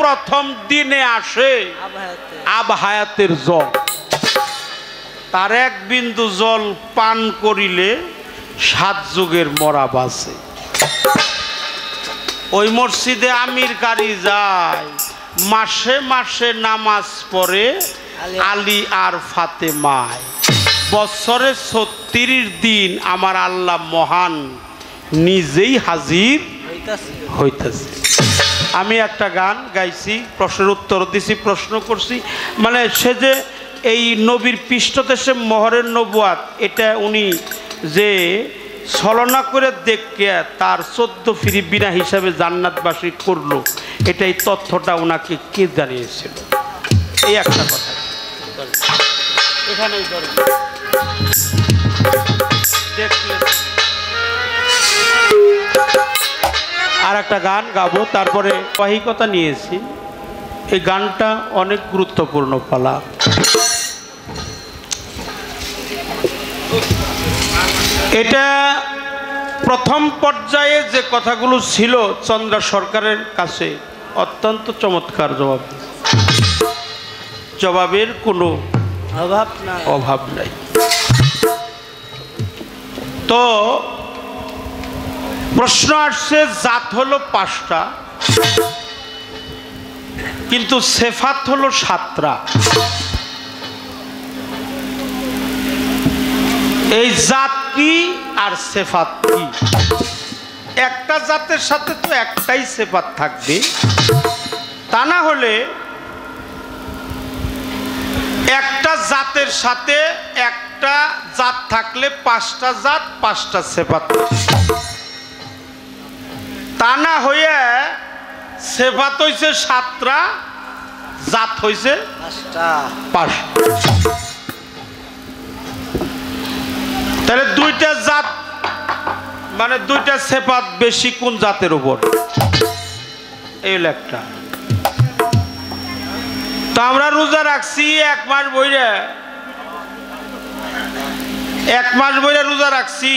প্রথম দিনে আসে আবহায়াতের জল, তার এক বিন্দু জল পান করিলে 7 যুগের মরা বাঁচে। ওই মসজিদে আমির কারি যায়, মাসে মাসে নামাজ পড়ে আলী আর ফাতেমায়। বছরে 36 দিন আমার আল্লাহ মহান নিজেই হাজির হইতেছে। আমি একটা গান গাইছি, প্রশ্নের উত্তর দিছি, প্রশ্ন করছি, মানে সে যে এই নবীর পৃষ্ঠদেশে মোহরের নবুয়াত, এটা উনি যে ছলনা করে দেখে তার 14 ফিরি বিনা হিসাবে জান্নাতবাসী করলো, এটাই তথ্যটা ওনাকে কে জানিয়েছিল? এই একটা কথা এখানেই দেখলে। আর একটা গান গাবো, তারপরে বাহিকতা নিয়েছি। এই গানটা অনেক গুরুত্বপূর্ণ পালা। এটা প্রথম পর্যায়ে যে কথাগুলো ছিল চন্দ্র সরকারের কাছে অত্যন্ত চমৎকার জবাব, জবাবের কোনো অভাব নাই। তো প্রশ্ন আসছে, জাত হলো 5টা কিন্তু সেফাত হলো 7টা। এই জাত কি আর সেফাত কি? একটা জাতের সাথে তো একটাই সেফাত থাকবে, তা না হলে একটা জাতের সাথে একটা জাত থাকলে 5টা জাত 5টা সেফাত, তা না হয়ে সেফাত হইছে 7টা, জাত হইছে 5টা। তাহলে 2টা জাত মানে 2টা সেফাত বেশি কোন জাতের উপর? এই হলো একটা। তো আমরা রোজা রাখছি 1 মাস বইরে, 1 মাস বইরে রোজা রাখছি,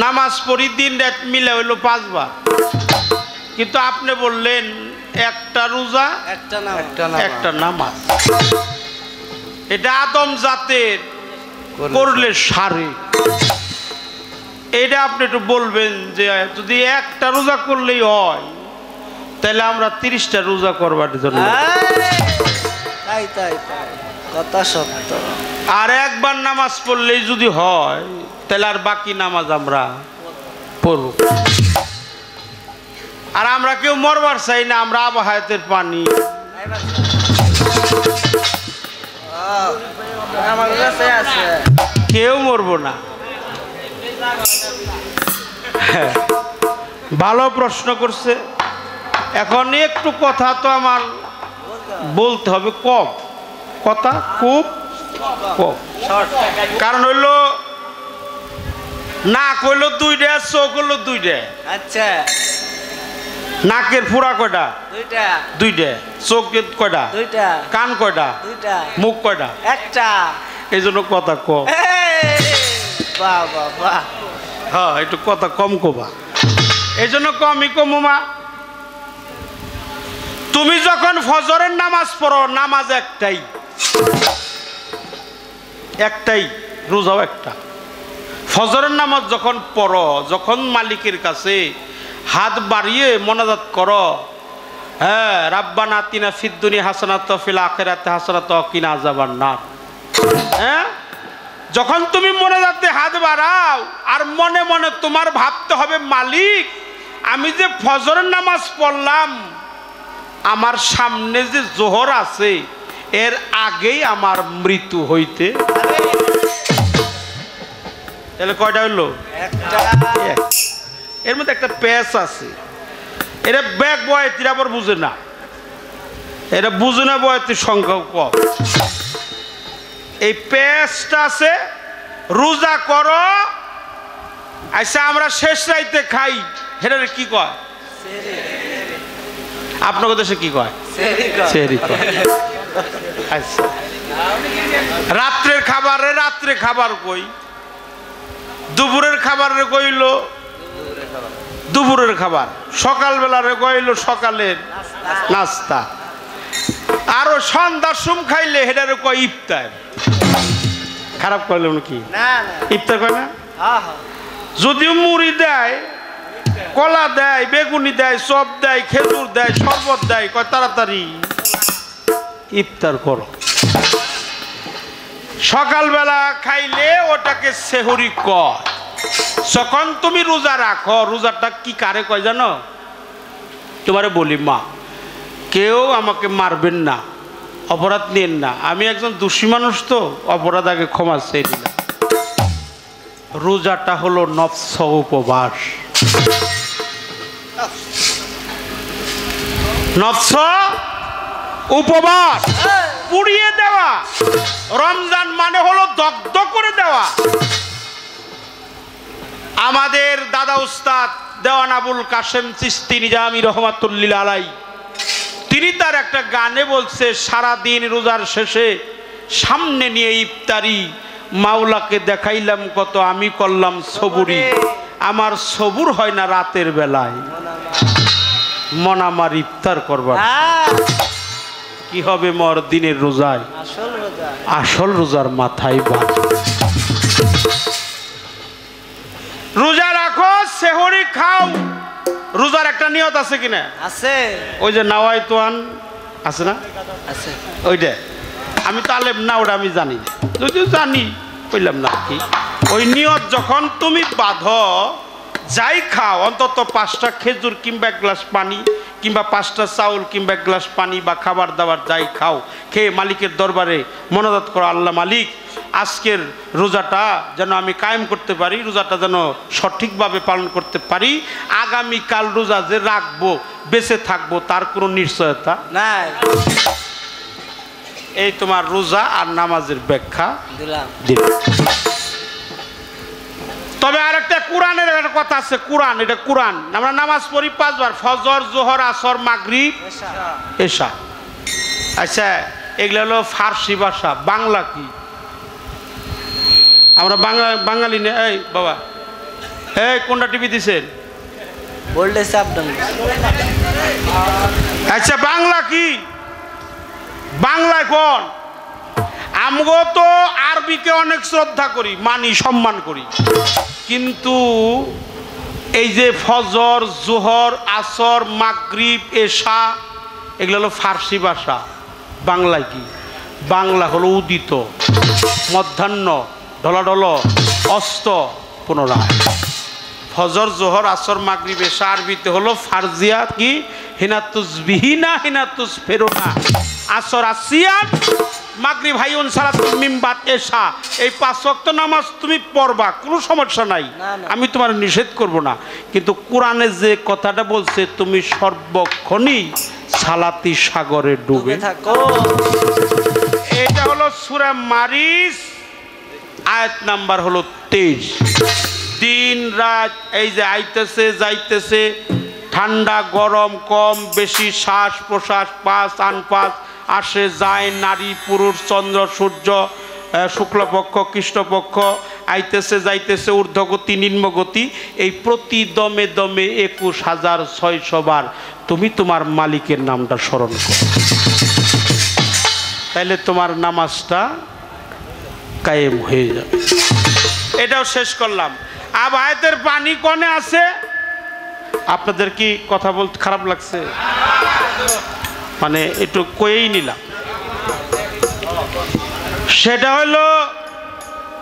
নামাজ পড়ি দিন রাত মিলে হইলো 5 বার, কিন্তু আপনি বললেন একটা রোজা একটা নামাজ। এটা আদম জাতের করলে সারে। এটা আপনি একটু বলবেন যে যদি একটা রোজা করলেই হয় তাহলে আমরা 30টা রোজা করবার জন্য, কথা সত্য। আর একবার নামাজ পড়লেই যদি হয় তাহলে আর বাকি নামাজ আমরা পড়ব। আর আমরা কেউ মরবার চাই না, আমরা আবহায়াতের পানি। কেউ মরবো না। ভালো প্রশ্ন করছে। এখন একটু কথা তো আমার বলতে হবে কম, কথা খুব কম। কারণ হইলো নাক হইলো 2টা, চোখ হইলো 2টা। আচ্ছা, নাকের ফুরা কয়টা? 2টা। চোখ কয়টা? 2টা। কান কয়টা? 2টা। মুখ কয়টা? 1টা। এই জন্য কথা কম। হ্যাঁ, একটু কথা কম কবা, এই জন্য কমই কমা। তুমি যখন ফজরের নামাজ পড়ো, নামাজ একটাই, রোজাও একটা। ফজরের নামাজ যখন পড়ো, যখন মালিকের কাছে হাত বাড়িয়ে মোনাজাত করো, হ্যাঁ, রাব্বানা আতিনা ফিদ দুনিয়া হাসানাত ওয়া ফিল আখিরাতি হাসানাত ওয়া কিনা আযাবান নার। হ্যাঁ, যখন তুমি মোনাজাতে হাত বাড়াও আর মনে মনে তোমার ভাবতে হবে, মালিক আমি যে ফজরের নামাজ পড়লাম, আমার সামনে যে জোহর আছে এর আগেই আমার মৃত্যু হইতে। তাহলে কয়টা হইলো? এর মধ্যে একটা প্যাচ আছে, এটা ব্যাগ বয়তির আবার বুঝে না, এটা বুঝে না, বয়তির সংখ্যাও কম। এই প্যাচটা আছে। রোজা করো, আচ্ছা আমরা শেষ রাইতে খাই, এটা কি কয়? আপনাদের দেশে কি কয়? সেহরি কয়। আচ্ছা, রাত্রের খাবারে রাত্রে খাবার কই, দুপুরের খাবারে কইলো দুপুরের খাবার, সকালবেলার গইল সকালের নাস্তা, আরো সন্ধ্যার সুম খাইলে হেটার কয় ইফতার। খারাপ করলে কি না ইফতার কয় না? হ্যাঁ হ্যাঁ যদিও মুড়ি দেয়, কলা দেয়, বেগুনি দেয়, চপ দেয়, খেজুর দেয়, শরবত দেয়, কয় তাড়াতাড়ি ইফতার করো। সকালবেলা খাইলে ওটাকে সেহরি কয়। যখন তুমি রোজা রাখো, রোজাটা কি কারে কয় জানো? তোমারে বলি মা, কেউ আমাকে মারবেন না, অপরাধ নিয়েন না, আমি একজন দোষী মানুষ, তো অপরাধ আগে ক্ষমা চেয়ে দিলাম। রোজাটা হলো নফস উপবাস, নফস উপবাস, পুড়িয়ে দেওয়া। রমজান মানে হলো দগ্ধ করে দেওয়া। আমাদের দাদা উস্তাদ দেওয়ান আবুল কাশেম চিশতি নিজামী রহমাতুল্লিল আলাই, তিনি তার একটা গানে বলছে, সারাদিন রোজার শেষে সামনে নিয়ে ইফতারি, মাওলাকে দেখাইলাম কত, আমি করলাম সবুরি, আমার সবুর হয় না রাতের বেলায়, মন আমার ইফতার করবার কি হবে মোর দিনের রোজায়, আসল রোজার মাথায় বাদ। রোজা রাখো, সেহরি খাও, রোজার একটা নিয়ত আছে কিনা? আছে। ওই যে নাওয়াই তোয়ান আছে না, আছে ওইটা আমি তো আলেম না, ওটা আমি জানি, যদিও জানি কইলাম না কি। ওই নিয়ত যখন তুমি বাঁধো, যাই খাও, অন্তত 5টা খেজুর কিংবা 1 গ্লাস পানি, কিংবা 5টা চাউল কিংবা 1 গ্লাস পানি, বা খাবার দাবার যাই খাও, খেয়ে মালিকের দরবারে মনোজাত করো, আল্লাহ মালিক, আজকের রোজাটা যেন আমি কায়েম করতে পারি, রোজাটা যেন সঠিকভাবে পালন করতে পারি, আগামীকাল রোজা যে রাখবো, বেঁচে থাকবো, তার কোনো নিশ্চয়তা নাই। এই তোমার রোজা আর নামাজের ব্যাখ্যা দিলাম। তবে আরেকটা কোরআনের একটা কথা আছে, কোরআন, এটা কোরআন, আমরা নামাজ পড়ি 5 বার, ফজর, জোহর, আসর, মাগরিব, এশা। আচ্ছা, এগুলো হলো ফার্সি ভাষা, বাংলা কি? আমরা বাঙালি না। এই বাবা, এই কোনটা টিভি দিছেন? বললে চাপ দেন। আচ্ছা, বাংলা কি? বাংলায় কোন? আমগো তো আরবিকে অনেক শ্রদ্ধা করি, মানি, সম্মান করি, কিন্তু এই যে ফজর, জোহর, আসর, মাগরিব, এশা, এগুলো হলো ফার্সি ভাষা। বাংলায় কি? বাংলা হলো উদিত, মধ্যাহ্ন, ঢলাঢল, অস্ত, পুনরায়। ফজর, জোহর, আসর, মাগরিব, এশা আরবিতে হলো ফারজিয়া কি? হিনাতুস বিহিনা, হিনাতুস ফেরোনা। আসর আসিয়ান, মাগরিব হাইউন, সালাতুল মিমবাত, এশা। এই 5 ওয়াক্ত নামাজ তুমি পড়বা, কোনো সমস্যা নাই, আমি তোমার নিষেধ করব না, কিন্তু কোরআনে যে কথাটা বলছে, তুমি সর্বক্ষণই সালাতি সাগরে ডুবে থাকো, এটা হলো সূরা মারিস, আয়াত নাম্বার হলো 23। দিন রাত এই যে আইতেছে যাইতেছে, ঠান্ডা গরম, কম বেশি, শ্বাস প্রশ্বাস, পাস আনপাস, আসে যায়, নারী পুরুষ, চন্দ্র সূর্য, শুক্লপক্ষ কৃষ্ণপক্ষ, আইতেছে যাইতেছে, ঊর্ধ্বগতি নিম্নগতি, এই প্রতি দমে দমে 21,600 বার তুমি তোমার মালিকের নামটা স্মরণ করো, তাইলে তোমার নামাজটা কায়েম হয়ে যাবে। এটাও শেষ করলাম। আর আয়াতের পানি কনে আছে? আপনাদের কি কথা বলতে খারাপ লাগছে? মানে একটু কয়েই নিলাম। সেটা হলো,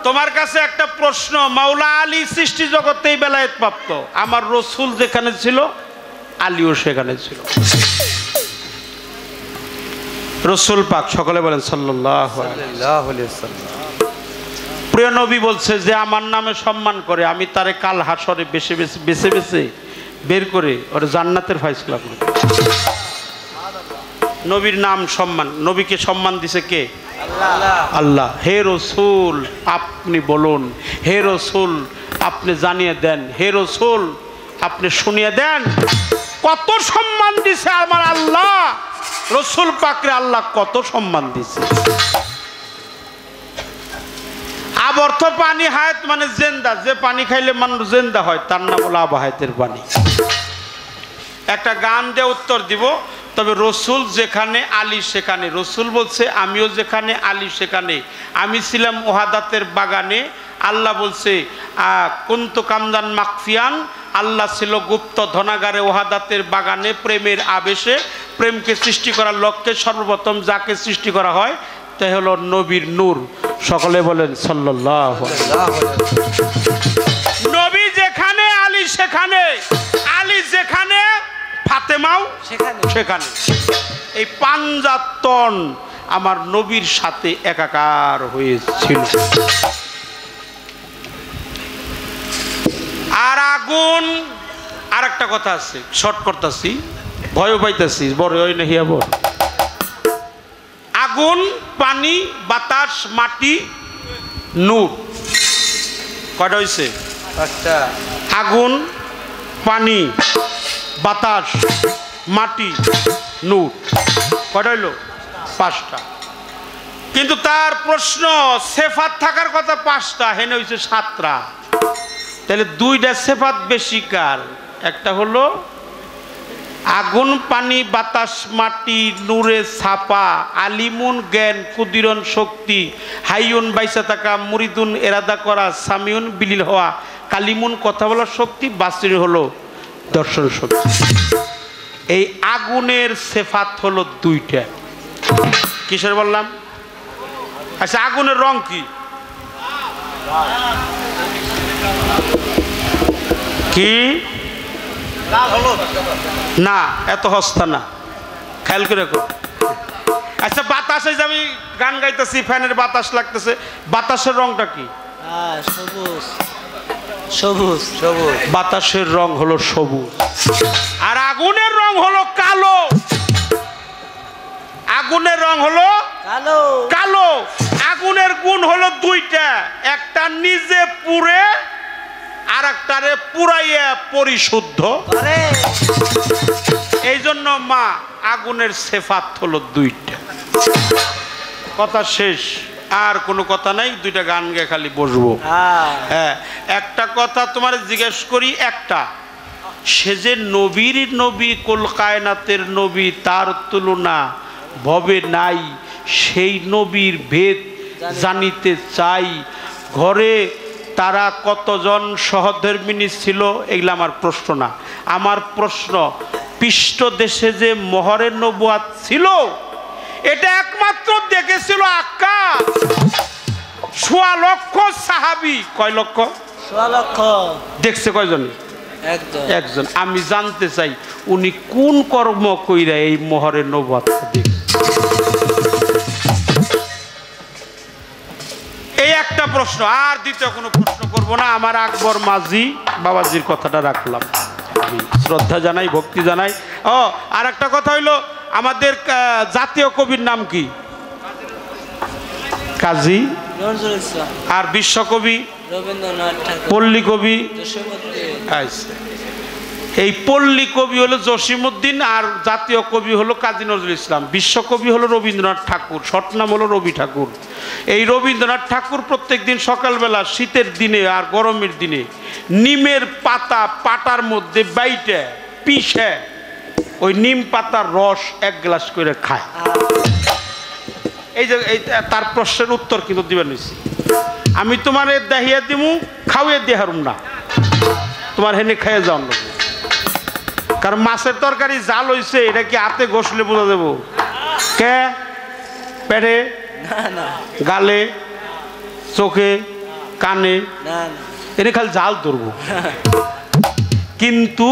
তোমার কাছে একটা প্রশ্ন, মাওলা আলী সৃষ্টি জগতেই বেলায়েত প্রাপ্ত, আমার রসুল যেখানে ছিল আলীও সেখানে ছিল। রসুল পাক, সকলে বলেন সাল্লাল্লাহু আলাইহি ওয়াসাল্লাম। প্রিয় নবী বলছে যে আমার নামে সম্মান করে, আমি তারে কাল হাসরে বেছে বেছে বের করে ওর জান্নাতের ফয়সালা করব। নবীর নাম সম্মান, নবীকে সম্মান দিছে কে? আল্লাহ। হে রসুল আপনি বলুন, হে রসুল আপনি জানিয়ে দেন, হে রসুল আপনি শুনিয়ে দেন, কত সম্মান দিছে আমার আল্লাহ রসুল পাকরে, আল্লাহ কত সম্মান দিছে। আবর্থ পানি হায়াত মানে জেন্দা, যে পানি খাইলে মানুষ জেন্দা হয়, তার নাম হলো আব হায়াতের পানি। একটা গান দিয়ে উত্তর দিব। তবে রসুল যেখানে আলী সেখানে, রসুল বলছে আমিও যেখানে আলী সেখানে, আমি ছিলাম ওহাদাতের বাগানে। আল্লাহ বলছে কুন্তু কামদান মাকফিয়ান, আল্লাহ ছিল গুপ্ত ধনাগারে ওহাদাতের বাগানে প্রেমের আবেশে। প্রেমকে সৃষ্টি করার লক্ষ্যে সর্বপ্রথম যাকে সৃষ্টি করা হয় তাই হলো নবীর নূর। সকলে বলেন সাল্লাল্লাহু আলাইহি ওয়াসাল্লাম। নবী যেখানে আলী সেখানে, আলী যেখানে ফাতেমাও সেখানে। এই পাঞ্জাতন আমার নবীর সাথে একাকার হয়েছিল। আর আগুন, আর একটা কথা আছে, শর্ট করতেছি, ভয় পাইতেছি, বড় হয় না হিয়া বল। আগুন, পানি, বাতাস, মাটি, নূর, কয়টা হয়েছে? আগুন, পানি, বাতাস, মাটি, নূর, কয়টা হইল? 5টা। কিন্তু তার প্রশ্ন সেফাত থাকার কথা 5টা, হেনে হয়েছে 7টা। তাহলে 2টা সেফাত বেশি কার? একটা হলো আগুন, পানি, বাতাস, মাটি, নূরে ছাপা, আলিমুন জ্ঞান, কুদিরন শক্তি, হাইউন বাইসা থাকা, মুরিদুন এরাদা করা, সামিউন বিলীন হওয়া, কালিমুন কথা বলার শক্তি, বাসির হলো দর্শন শক্তি। এই আগুনের সেফাত হলো 2টা। কিসের বললাম? আচ্ছা, আগুনের রং কি? কি না, এত হস্তা না, খেয়াল করে রাখো। আচ্ছা, বাতাসে যে আমি গান গাইতেছি, ফ্যানের বাতাস লাগতেছে, বাতাসের রংটা কি? সবুজ সবুজ সবুজ। বাতাসের রং হলো সবুজ। আর আগুনের রং হলো কালো। আগুনের রং হলো কালো কালো। আগুনের গুণ হলো 2টা, একটা নিজে পুড়ে আর একটারে পুরাইয়া পরিশুদ্ধ করে। এই জন্য মা আগুনের সেফাত হলো 2টা। কথা শেষ, আর কোনো কথা নাই, 2টা গান গেয়ে খালি বসবো। হ্যাঁ, একটা কথা তোমার জিজ্ঞেস করি, একটা, সে যে নবীর নবী, কুল কায়নাতের নবী, তার তুলনা ভবে নাই, সেই নবীর ভেদ জানিতে চাই। ঘরে তারা কতজন সহধর্মিনী ছিল, এগুলো আমার প্রশ্ন না। আমার প্রশ্ন, পৃষ্ঠ দেশে যে মোহরের নবুয়াত ছিল, এটা একমাত্র দেখেছিল আকাশ। 1.25 লক্ষ সাহাবী, কয় লক্ষ? 1.25 লক্ষ দেখছে কয়জন? একজন। আমি জানতে চাই উনি কোন কর্ম কইরা এই মোহরের নবুয়াত দেখছে। এই একটা প্রশ্ন, আর দ্বিতীয় কোনো প্রশ্ন করব না। আমার আকবর মাঝি বাবাজির কথাটা রাখলাম, আমি শ্রদ্ধা জানাই, ভক্তি জানাই। আর একটা কথা হইলো, আমাদের জাতীয় কবির নাম কি? কাজী নজরুল ইসলাম। আর বিশ্বকবি রবীন্দ্রনাথ ঠাকুর। পল্লী কবি এই পল্লী কবি হলো জসিমউদ্দিন, আর জাতীয় কবি হলো কাজী নজরুল ইসলাম। বিশ্বকবি হলো রবীন্দ্রনাথ ঠাকুর, শর্ট নাম হলো রবি ঠাকুর। এই রবীন্দ্রনাথ ঠাকুর প্রত্যেক দিন সকালবেলা, শীতের দিনে আর গরমের দিনে, নিমের পাতা পাটার মধ্যে বাইটে পিষে ওই নিম পাতার রস 1 গ্লাস করে খায়। এই যে তার প্রশ্নের উত্তর কিন্তু দিবেন নিছি। আমি তোমার দেহিয়া দিমু, খাওয়াই দিয়ে হারুম না, তোমার হেনে খাইয়ে যাও না। কারণ মাছের তরকারি জাল হইছে, এটা কি হাতে ঘষলে বোঝা দেবো? কে পেটে, গালে, চোখে, কানে, এনে খালি জাল ধরবো। কিন্তু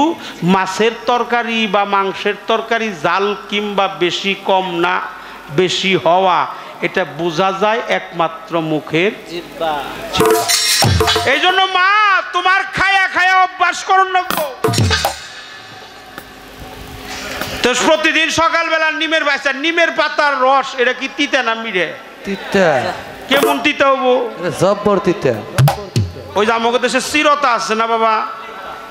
মাছের তরকারি বা মাংসের তরকারি জাল কিংবা বেশি কম না বেশি হওয়া, এটা বোঝা যায় একমাত্র মুখের জিহ্বা। এই জন্য মা তোমার খায়া খায়া অভ্যাস করুন না। তো প্রতিদিন সকালবেলা নিমের বাসা, নিমের পাতার রস, এটা কি তিতা না মিঠে? তিতা। কেমন তিতা হবো? জব্বর তিতা। ওই যে আমাদের দেশে চিরতা আছে না বাবা,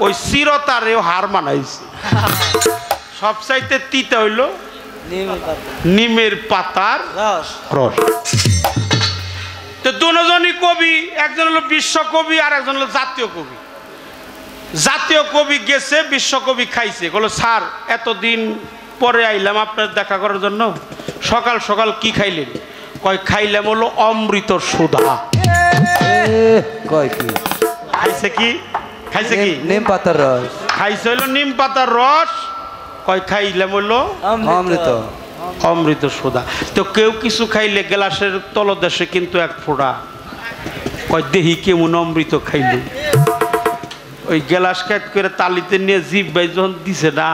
ওই চিরতারেও হার মানাইছে। সবচাইতে তিতা হইল নিমের পাতার রস। তো দুজনই কবি, একজন হলো বিশ্বকবি আর একজন হলো জাতীয় কবি। জাতীয় কবি গেছে, বিশ্বকবি খাইছে। বলো স্যার এতদিন পরে আইলাম আপনার দেখা করার জন্য, সকাল সকাল কি খাইলেন? কয় খাইলাম হলো অমৃত সুধা। কয় কি খাইছে কি? খাইছে কি? নিম পাতার রস। খাইছে হইলো নিম পাতার রস। কয় খাইলাম হইলো অমৃত। অমৃত সুধা। তো কেউ কিছু খাইলে গ্লাসের তলদেশে কিন্তু এক ফোঁটা কয় দেহি কেমন অমৃত খাইল। ওই গ্লাস ক্যাট করে তালিতে নিয়ে জিভ ভাই যখন দিছে না,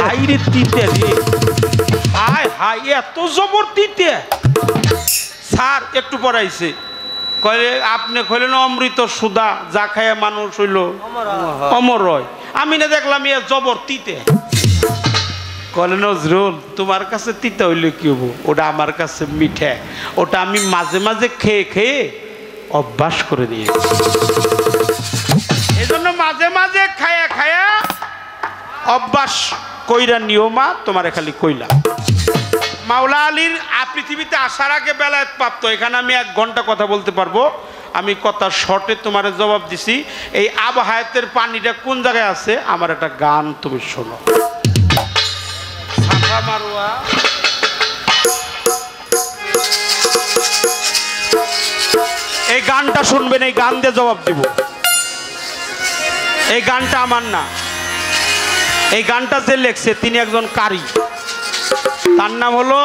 হাই রে তিতে রে, হাই হাই এত জবর তিতে। স্যার একটু পড়াইছে, কয়ে আপনি কইলেন অমৃত সুধা, যা খায় মানুষ হইল অমর হয়। আমি না দেখলাম এ জবর তিতে। কলে নজরুল তোমার কাছে তিতে হইলে কি হবো, ওটা আমার কাছে মিঠে, ওটা আমি মাঝে মাঝে খেয়ে খেয়ে অভ্যাস করে নিয়েছি। এই জন্য মাঝে মাঝে খায়া খায়া অভ্যাস কইরা নিয়মা তোমার খালি কইলা। মাওলা আলীর পৃথিবীতে আসার আগে বেলায়েত প্রাপ্ত, এখানে আমি 1 ঘন্টা কথা বলতে পারবো। আমি কথা শর্টে তোমার জবাব দিছি। এই আব হায়াতের পানিটা কোন জায়গায় আছে, আমার একটা গান তুমি শোনো। সাফা মারওয়া এই গানটা শুনবেন, এই গান দিয়ে জবাব দিব। এই গানটা আমার না, এই গানটা যে লেখছে তিনি একজন কারি, তার নাম হলো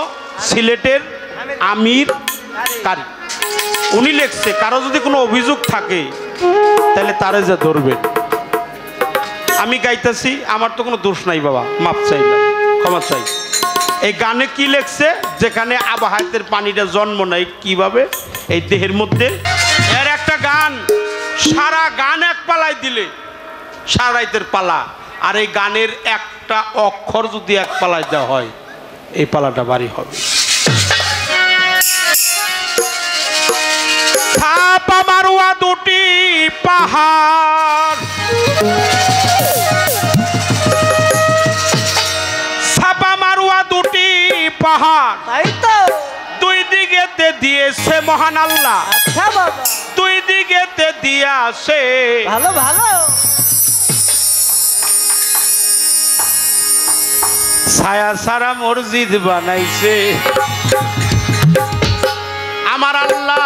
সিলেটের আমির কারি। উনি লেখছে, কারো যদি কোনো অভিযোগ থাকে তাহলে তারে যে ধরবেন। আমি গাইতেছি, আমার তো কোনো দোষ নাই বাবা, মাপ চাইলাম, ক্ষমা চাই। এই গানে কি লেখছে, যেখানে আবহাওয়াতের পানিটা জন্ম নেয় কিভাবে এই দেহের মধ্যে, এর একটা গান, সারা গান এক পালায় দিলে সারা রাইতের পালা। আর এই গানের একটা অক্ষর যদি এক পালায় দেওয়া হয়, এই পালাটা ভারী হবে। ছাপা মারুয়া দুটি পাহাড়, ছাপা মারুয়া দুটি পাহাড়, তাই তো 2 দিকেতে দিয়েছে মহান আল্লাহ। আচ্ছা বাবা, 2 দিকেতে দিয়াছে ভালো ভালো। ছায়া সারা মসজিদ বানাইছে আমার আল্লাহ,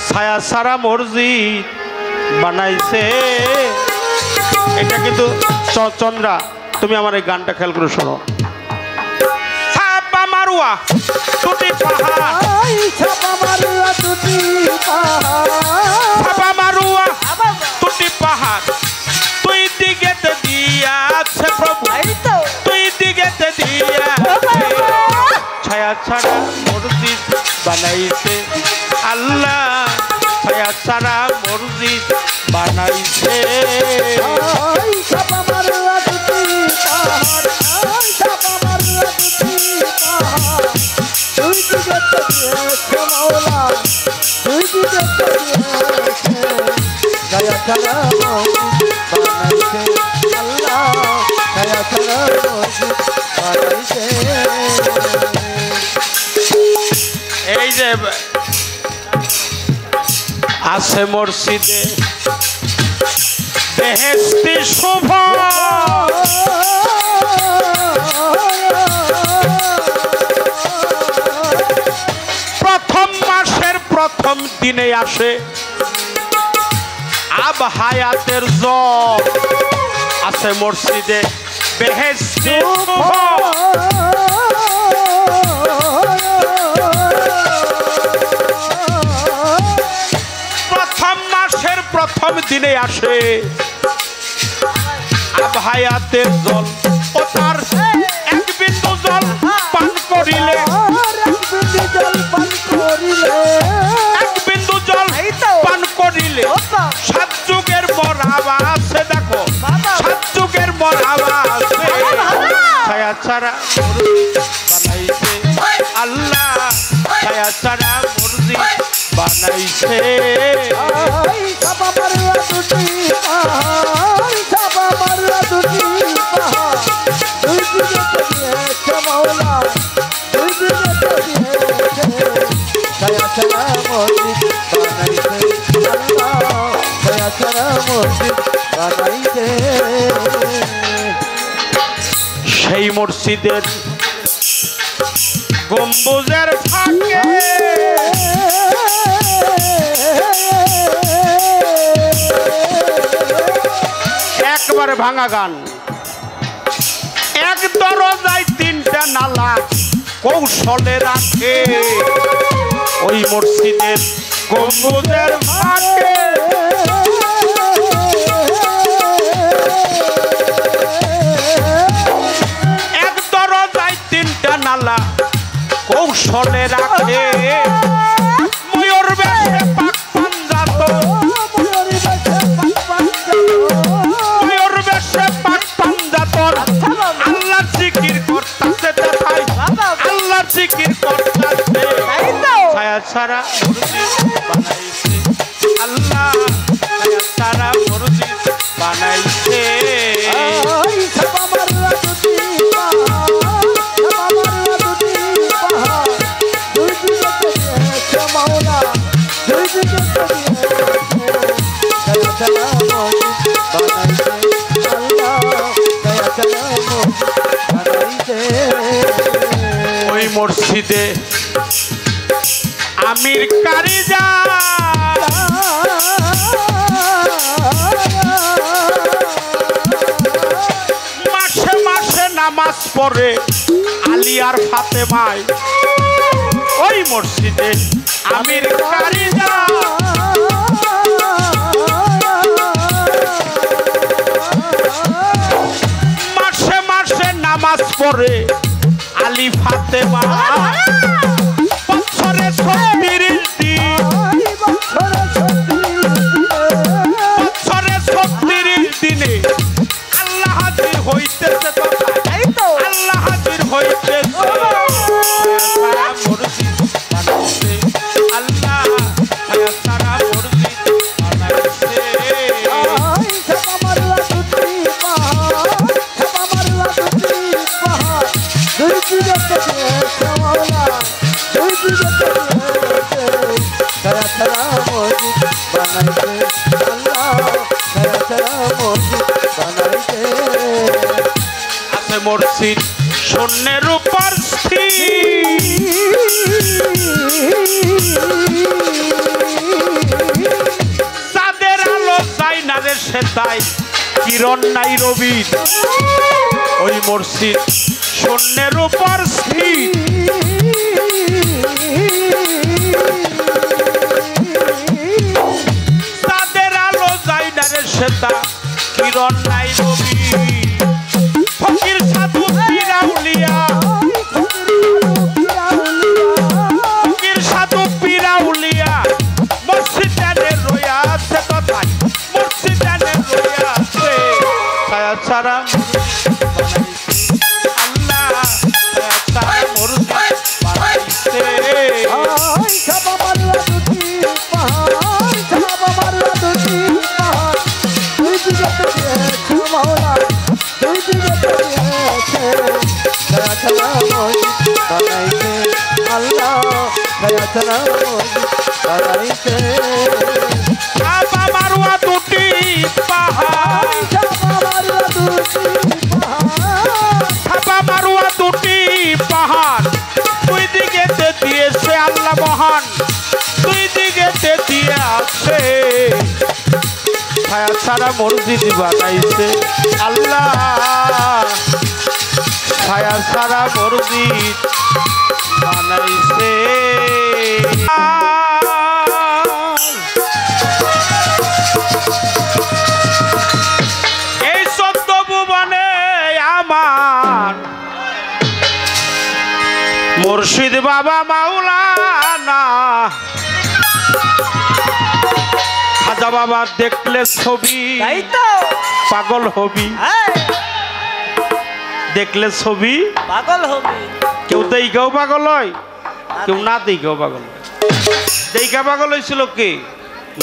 ছায়া সারা মসজিদ বানাইছে। এটা কিন্তু চন্দ্রা, তুমি আমার এই গানটা খেয়াল করে শোনো। ছাপা মারুয়া দুটি পাহাড়, ছাপা মারুয়া দুটি পাহাড়, ছাপা মারুয়া দুটি পাহাড়, 2 দিকেতে দিয়াছে প্রভু, তাই তো 2 দিকেতে দিয়াছে। ছায়া ছাড়া মসজিদ বানাইছে আল্লাহ, ছায়া ছাড়া মসজিদ বানাইছে। ছাপা মারুয়া দুটি পাহাড়, ছাপা মারুয়া দুটি পাহাড়, 2 দিকেতে দিয়েছে মওলা, 2 দিকেতে দিয়েছে। ছায়া ছাড়া মসজিদ বানাইছে আল্লাহ, ছায়া ছাড়া মসজিদ বানাইছে। এই যে আছে মসজিদে বেহেশতি শোভা, প্রথম মাসের প্রথম দিনে আসে আব হায়াতের জল, আছে মসজিদে বেহেশতি শোভা। প্রথম মাসের প্রথম দিনে আসে আব হায়াতের জল, ও তার 1 বিন্দু জল পান করিলে, 1 বিন্দু জল পান করিলে 7 যুগের মরাবা আছে। দেখো 7 যুগের মরাবা আছে। ছায়া ছাড়া বানাইছে আল্লাহ, ছায়া ছাড়া মসজিদ বানাইছে। ছাপা মারুয়া দুটি পাহাড়, ছাপা মারুয়া দুটি পাহাড়, 2 দিকেতে দিয়েছে মওলা, 2 দিকেতে দিয়েছে। ছায়া ছাড়া মসজিদ বানাইছে আল্লাহ, ছায়া ছাড়া মুর্শিদের গম্বুজের ফাঁকে একবারে ভাঙা গান। এক দরজায় তিনটা নালা কৌশলে রাখে ওই মসজিদের গম্বুজের ফাঁকে। এক দরজায় তিনটা নালা কৌশলে রাখে ময়ূর বেশে পাক পাঞ্জাত ময়ূর বেশে পাক পাঞ্জাত আল্লাহর জিকির করতাছে দেখাই আল্লাহর জিকির করতাছে ছায়া ছাড়া বানাইছে আল্লাহ ছায়া ছাড়া মসজিদ বানাইছে। ওই মসজিদে আমির কারিজা মাসে মাসে নামাজ পড়ে আলী আর ফাতেমায় ওই মসজিদে আমির কারিজা মাসে মাসে নামাজ পড়ে আলী ফাতেমা বছরে 36 দিন বছরে 36 দিনে আল্লাহ হাজির হইতেছে আল্লাহ হাজির হইতেছে মুর্শিদ বানাইছে আল্লাহ সারা মুর্শিদ বানাইছে। আছে মসজিদ শূন্যের উপর চাঁদের আলো যায় না রে সেটাই কিরণ নাই রবির ওই মসজিদ শূন্যের উপর স্থির। চাঁদের আলো যায় না রে সেটা কিরণ নাই রবি ফকির সাধু পিরাউলিয়া ফকির সাধু পিরাউলিয়া মসজিদে রইয়া আছে তথায় মসজিদে রইয়া আছে ছায়া ছাড়া আল্লাহ ছায়া ছাড়া মুর্শিদ বানাইছে। মারুয়া দুটি পাহাড় মারুয়া দুটি পাহাড় দুই দিকে দিয়েছে আল্লাহ মহান দুই দিকে দিয়ে আছে ছায়া ছাড়া মসজিদ বানাইছে আল্লাহ ছায়া ছাড়া মসজিদ বানাইছে। এই 14 ভুবনে আমার মুর্শিদ বাবা মাওলানা খাজা বাবা দেখলে ছবি পাগল হবি দেখলে ছবি পাগল হবি কেউ দেইগাও পাগল হয় কেউ না দেইগাও পাগল হয়। দেইগা পাগল হয়েছিল কে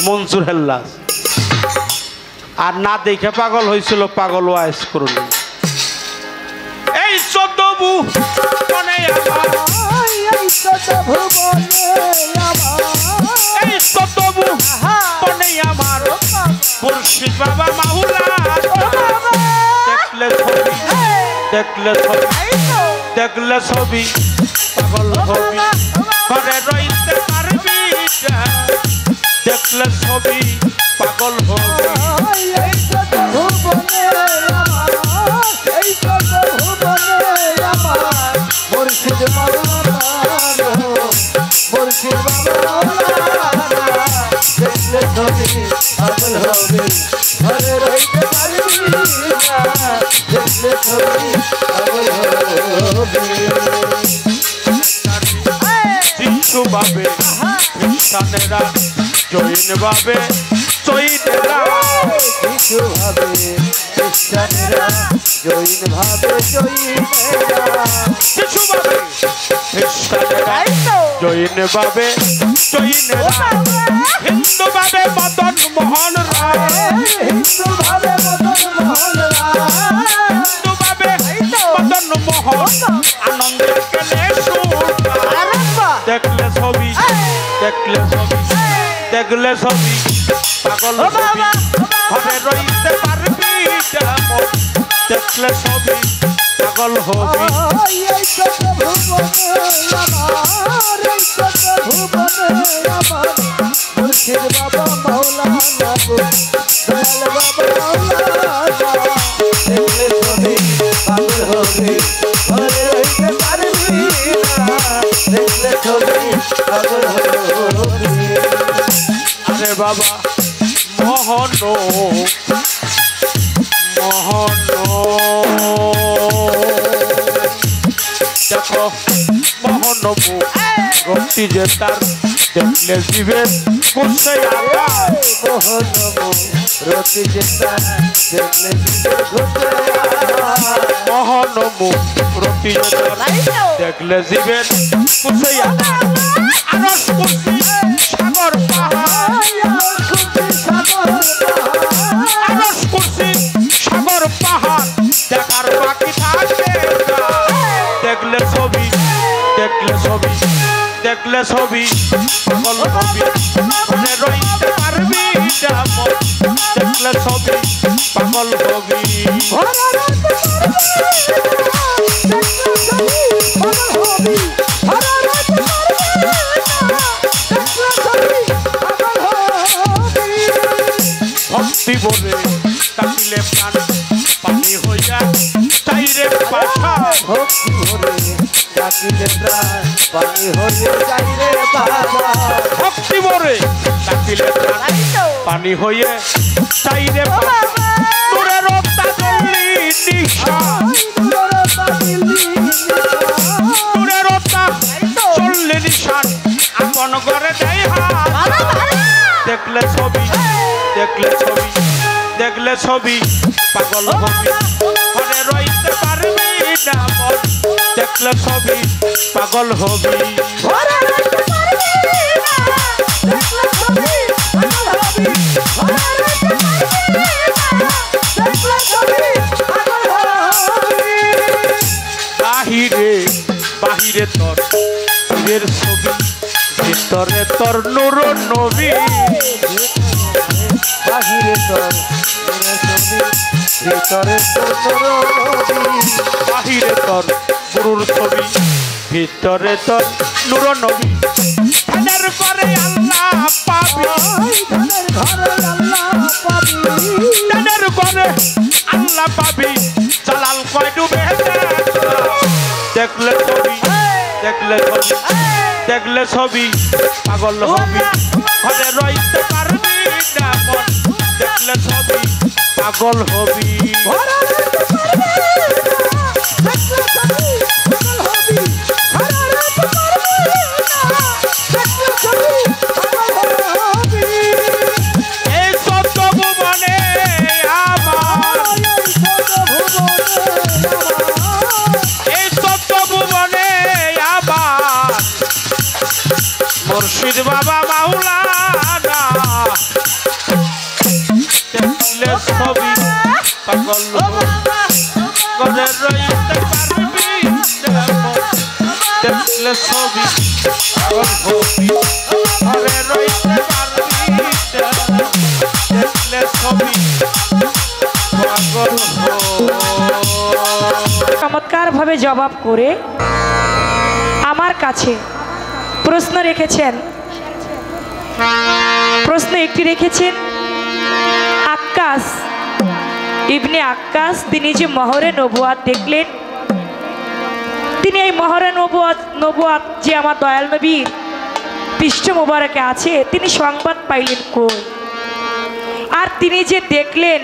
মনসুর হেল্লাস আর না দেখে পাগল হয়েছিল পাগল ওয়াইস করুন। এই 14 ভুবনে আমার এই 14 ভুবনে আমার মুর্শিদ বাবা মাওলানা দেখলে ছবি দেখলে ছবি পাগল হবি ঘরে রইতে পারবি না দেখলে ছবি পাগল হবি এই কত ভুবনে আমার এই কত ভুবনে আমার মুর্শিদ মাওলানা মুর্শিদ মাওলানা দেখলে ছবি পাগল হবে ঘরে রইতে পারবি না দেখলে ছবি পাগল হবে যিশু বাবে খ্রিস্টানেরা জৈন বাবে চৈনেরা যিশু ভাবে খ্রিস্টানেরা জৈন ভাবে জৈনেরা যিশু বাবে খ্রিস্টানেরা জৈন বাবে চৈনেরা হিন্দু বাবে মদন মোহন রায় হিন্দু ভাবে মদন মোহন রায় হিন্দু বাবে মদন মোহন আনন্দে গেলে দেখলে ছবি দেখলে ছবি দেখলে ছবি পাগল হবি ঘরে রইতে পারবি যেমন দেখলে ছবি পাগল হবি এই কত ভুবনে আমার এই কত ভুবনে আমার মুর্শিদ বাবা মাওলানা গো দয়াল বাবা মাওলানা দেখলে ছবি পাগল হবে ঘরে রইতে পারবি না দেখলে ছবি পাগল হবে আরে বাবা মোহন মোহন দেখো মোহন রক্তি যে তার দেখলে জীবের কুসে আকার মোহন রতি যেতা দেখলে ঘুরে মোহন রক্তি যে তার দেখলে জীবের কুসে আকার আরস কুসি সাগর পাহাড় আরস কুসি সাগর পাহাড় দেখার বাকি থাকে দেখলে ছবি দেখলে ছবি দেখলে ছবি পাগল হবি মনে রইতে পারবি যেমন দেখলে ছবি পাগল হবি ভক্তি বলে তাকিলে প্রাণ পানি হইয়া চাইরে পাশা ভক্তি ভরে ডাকিলে প্রাণ পানি হয়ে যাই রে বাবা ভক্তি বলে তাকিলে প্রাণ পানি হয়ে চাইরে পাশা নূরের তাজলি নিশা নূরের চললে নিশান আপন ঘরে দেয় হাত দেখলে ছবি দেখলে ছবি দেখলে ছবি পাগল হবি ঘরে রইতে পারবি না মন দেখলে ছবি পাগল হবি বাহিরে বাহিরে তোর পীরের ছবি ভিতরে তোর নূর নবী বাহিরে তোর ভিতরে তোর বাহিরে তোর গুরুর ছবি ভিতরে তোর নূর নবী ধানের করে আল্লাহ পাবি ধানের করে আল্লাহ পাবি জালাল কয় ডুবে দেখলে ছবি দেখলে ছবি দেখলে ছবি পাগল হবি ঘরে রইতে পারবি না মন দেখলে ছবি পাগল হবি এই সত্য ভুবনে আমার এই সত্য ভুবনে আবার মুর্শিদ বাবা মাওলানা দেখলে ছবি পাগল ঘরে রইতে পারবি দেখলে ছবি পাগল হবি ঘরে রইতে পারবি দেখলে ছবি পাগল হবি চমৎকার ভাবে সুন্দরভাবে জবাব করে আমার কাছে প্রশ্ন রেখেছেন। প্রশ্ন একটি রেখেছেন, আক্কাস ইবনে আক্কাস তিনি যে মহরে নবুয়াত দেখলেন, তিনি এই মহরে নবুয়াত যে আমার দয়াল নবীর পৃষ্ঠ মোবারকে আছে, তিনি সংবাদ পাইলেন কই? আর তিনি যে দেখলেন,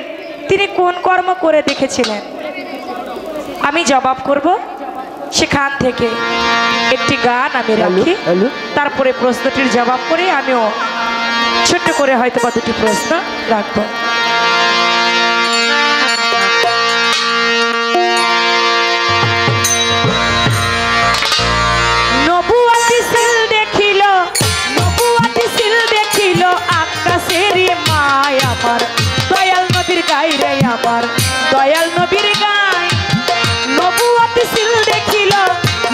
তিনি কোন কর্ম করে দেখেছিলেন? আমি জবাব করব সেখান থেকে একটি গান আমি রাখি, তারপরে প্রশ্নটির জবাব করে আমিও ছোট্ট করে হয়তো কতটি প্রশ্ন রাখবো। নবুয়াতি সিল দেখিল, নবুয়াতি সিল দেখিল আকাশের মায় আমার দয়াল নবীর গায়ে রে, আমার দয়াল নবীর গায়ে। নবুয়াতি সিল দেখিল,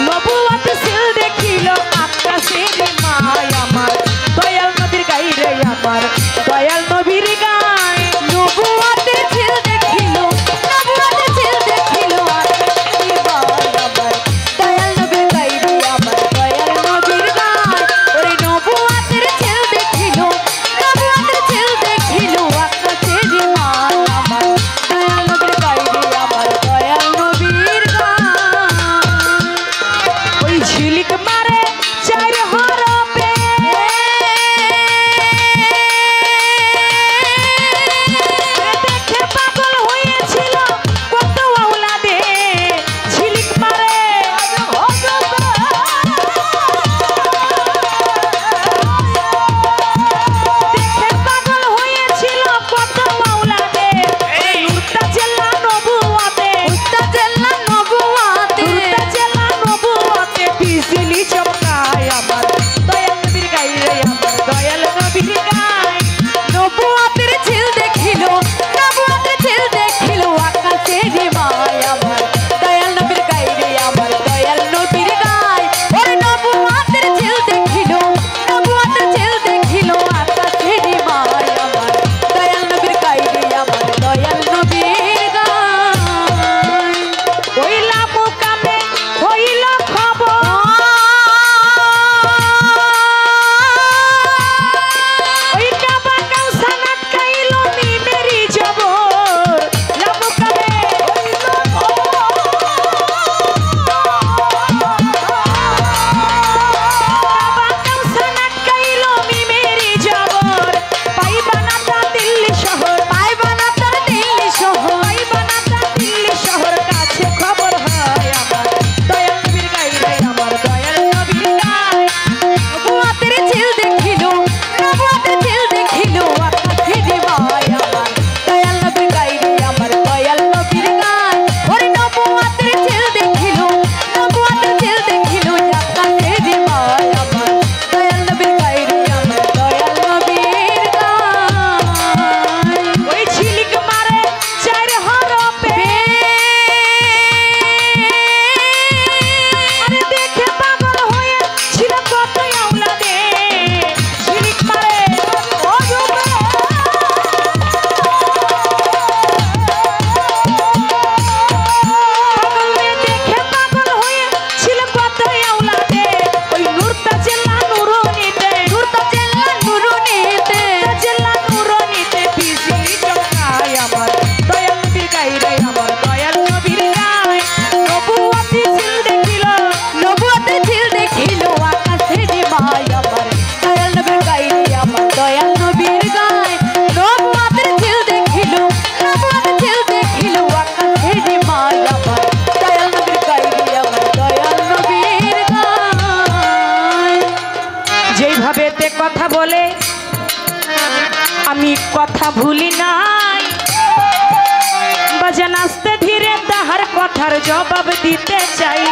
নবুয়াতি সিল দেখিল আকাশের মায় আমার দয়াল নবীর গায়ে রে, আমার দয়াল নবীর গায়ে। নবুয়াতি সিল দেখিল, নবুয়াতি সিল দেখিল আকাশের মায় আমার দয়াল নবীর গায়ে রে, আমার দয়াল নবীর গায়ে। ওরে নবুয়াতি সিল দেখিল, নবুয়াতি সিল দেখিল আকাশের মায় আমার দয়াল নবীর গায়ে রে, আমার দয়াল নবীর গায়ে। ওই ঝিলিক মারে চার হরপে, দেখে পাগল হয়েছিল কত আওলাদে। ঝিলিক মারে দেখে পাগল হয়েছিল কত আওলাদে। নুরতা জেলা নবুয়াতে, নুরতা জেলা নবুয়াতে, নুরতা জেলা নবুয়াতে বিজলি চমকায় আমার দয়াল নবীর গায়ে রে, আমার দয়াল নবীর গায়ে। নবুয়াতের ঝিল দেখিল, নবুয়াতের ঝিল দেখিল আকাশের মায় আমার দয়াল নবীর গায়ে রে, আমার দয়াল নবীর গায়ে। ওরে নবুয়াতের ঝিল দেখিল, নবুয়াতের ঝিল দেখিল আকাশের মায় আমার দয়াল নবীর গায়ে রে, আমার দয়াল নবীর গায়ে। হইলা মুকামে হইল খবর, ওই কাবা কাউসানাত খাইল মিমেরি জবর। লামুকামে হইল কাবা কাউসানাত খাইল মিমেরি জবর। পাইবানা তা দিল্লি শহর, পাইবানা তা দিল্লি শহর, পাইবানা তা দিল্লি শহর। কাছে খবর হয় আমার দয়াল নবীর গায়ে রে, আমার দয়াল নবীর গায়ে। নবুয়াতের ঝিল দেখিল, নবুয়াতের ঝিল দেখিল আকাশের মায় আমার দয়াল নবীর গায়ে রে, আমার দয়াল নবীর গায়ে। ওরে নবুয়াতের ঝিল দেখিল, নবুয়াতের ঝিল দেখিল আকাশের মায় আমার দয়াল নবীর গায়ে রে, আমার দয়াল নবীর গায়ে। ওই ঝিলিক মারে চার হরপে, আরে দেখে পাগল হয়েছিল কত আওলাদে। ঝিলিক মারে ও ডুবে, পাগলে দেখে পাগল হয়েছিল কত আওলাদে। ওই নুরতা জেলা নুরুনিতে, নুরতা জেলা নুরুনিতে, নুরতা জেলা নুরুনিতে বিজলি চমকায় আমার দয়াল নবীর গায়ে রে, আমার দয়াল নবীর গায়ে। নবুয়াতি ঝিল দেখিল, নবুয়াতি ঝিল দেখিল আকাশের মায় আমার দয়াল নবীর গায়ে রে, আমার দয়াল নবীর গায়ে। নবুয়াতির ঝিল দেখিল, নবুয়াতির ঝিল দেখিল আকাশের মায় আমার দয়াল নবীর গায়ে রে, আমার দয়াল নবীর গায়ে। যেইভাবে তে কথা বলে আমি কথা ভুলি নাই, বাজান আস্তে ধীরে তাহার কথার জবাব দিতে চাই।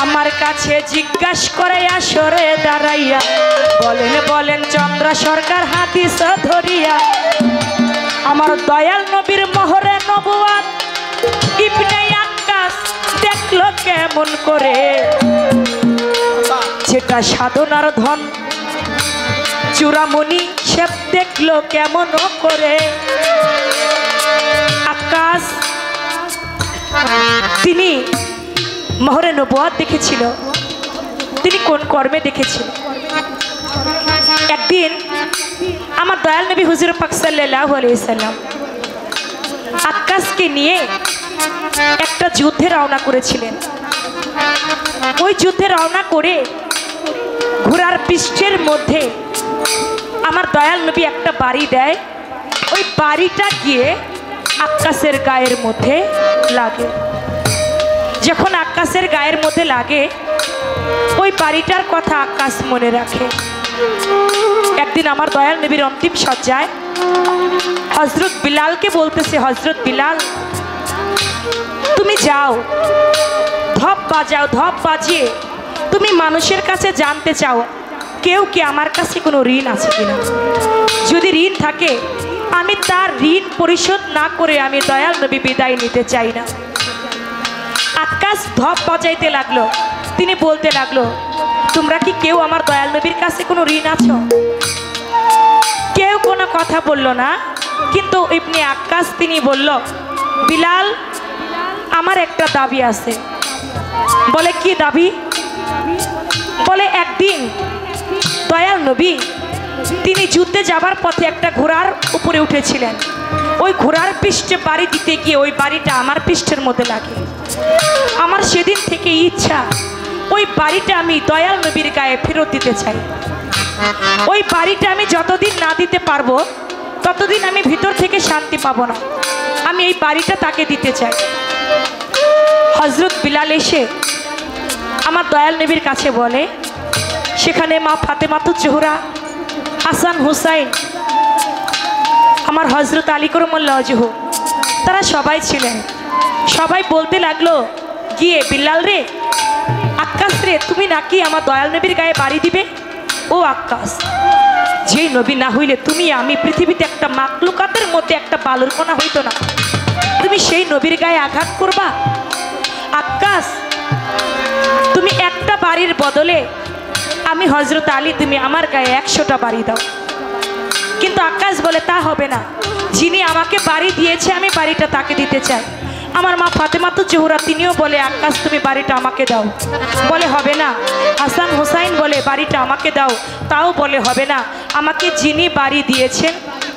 আমার কাছে জিজ্ঞাসা করে আসরে দাঁড়াইয়া, বলেন বলেন চন্দ্র সরকার হাদিস ধরিয়া, আমার দয়াল নবীর মোহরে নবুয়াত ইবনে আক্কাস দেখলো কেমন করে। যেটা সাধনার ধন চূড়ামণি সে দেখলো কেমন করে। আকাশ তিনি মোহরে নবুয়ত দেখেছিল, তিনি কোন কর্মে দেখেছিল। একদিন আমার দয়াল নবী হুজুর পাক সাল্লাল্লাহু আলাইহি সাল্লাম আক্কাসকে নিয়ে একটা যুদ্ধে রওনা করেছিলেন। ওই যুদ্ধে রওনা করে ঘোড়ার পৃষ্ঠের মধ্যে আমার দয়াল নবী একটা বাড়ি দেয়। ওই বাড়িটা গিয়ে আক্কাসের গায়ের মধ্যে লাগে। যখন আক্কাসের গায়ের মধ্যে লাগে, ওই বাড়িটার কথা আক্কাস মনে রাখে। একদিন আমার দয়াল নবীর অন্তিম সজ্জায় হযরত বিলালকে বলতেছে, হযরত বিলাল তুমি যাও, ধপ বাজাও, ধপ বাজিয়ে তুমি মানুষের কাছে জানতে চাও কেউ কি আমার কাছে কোনো ঋণ আছে কিনা। যদি ঋণ থাকে আমি তার ঋণ পরিশোধ না করে আমি দয়াল নবী বিদায় নিতে চাই না। আক্কাস ধপ বাজাইতে লাগলো, তিনি বলতে লাগলো তোমরা কি কেউ আমার দয়াল নবীর কাছে কোনো ঋণ আছো? কেউ কোনো কথা বলল না, কিন্তু ইবনে আক্কাস তিনি বলল বিলাল আমার একটা দাবি আছে। বলে কি দাবি? বলে একদিন দয়াল নবী তিনি যুদ্ধে যাবার পথে একটা ঘোড়ার উপরে উঠেছিলেন। ওই ঘোড়ার পৃষ্ঠে বাড়ি দিতে গিয়ে ওই বাড়িটা আমার পৃষ্ঠের মধ্যে লাগে। আমার সেদিন থেকে ইচ্ছা ওই বাড়িটা আমি দয়াল নবীর গায়ে ফেরত দিতে চাই। ওই বাড়িটা আমি যতদিন না দিতে পারবো ততদিন আমি ভিতর থেকে শান্তি পাবো না। আমি এই বাড়িটা তাকে দিতে চাই। হযরত বিলাল এসে আমার দয়াল নবীর কাছে বলে, সেখানে মা ফাতেমাতুজ জোহরা, হাসান হুসাইন, আমার হযরত আলী করমুল্লাহ ওয়াজহু, তারা সবাই ছিলেন। সবাই বলতে লাগলো গিয়ে বিলাল রে, আক্কাস রে, তুমি নাকি আমার দয়াল নবীর গায়ে বাড়ি দিবে? ও আক্কাস, যেই নবী না হইলে তুমি আমি পৃথিবীতে একটা মাকলুকাতের মধ্যে একটা বালুর কণা হইতো না, তুমি সেই নবীর গায়ে আঘাত করবা? আক্কাস তুমি একটা বাড়ির বদলে আমি হযরত আলী তুমি আমার গায়ে 100টা বাড়ি দাও। কিন্তু আক্কাস বলে তা হবে না, যিনি আমাকে বাড়ি দিয়েছে আমি বাড়িটা তাকে দিতে চাই। আমার মা ফাতেমাতুজ জোহরা তিনিও বলে আক্কাস তুমি বাড়িটা আমাকে দাও। বলে হবে না। হাসান হুসাইন বলে বাড়িটা আমাকে দাও। তাও বলে হবে না, আমাকে যিনি বাড়ি দিয়েছেন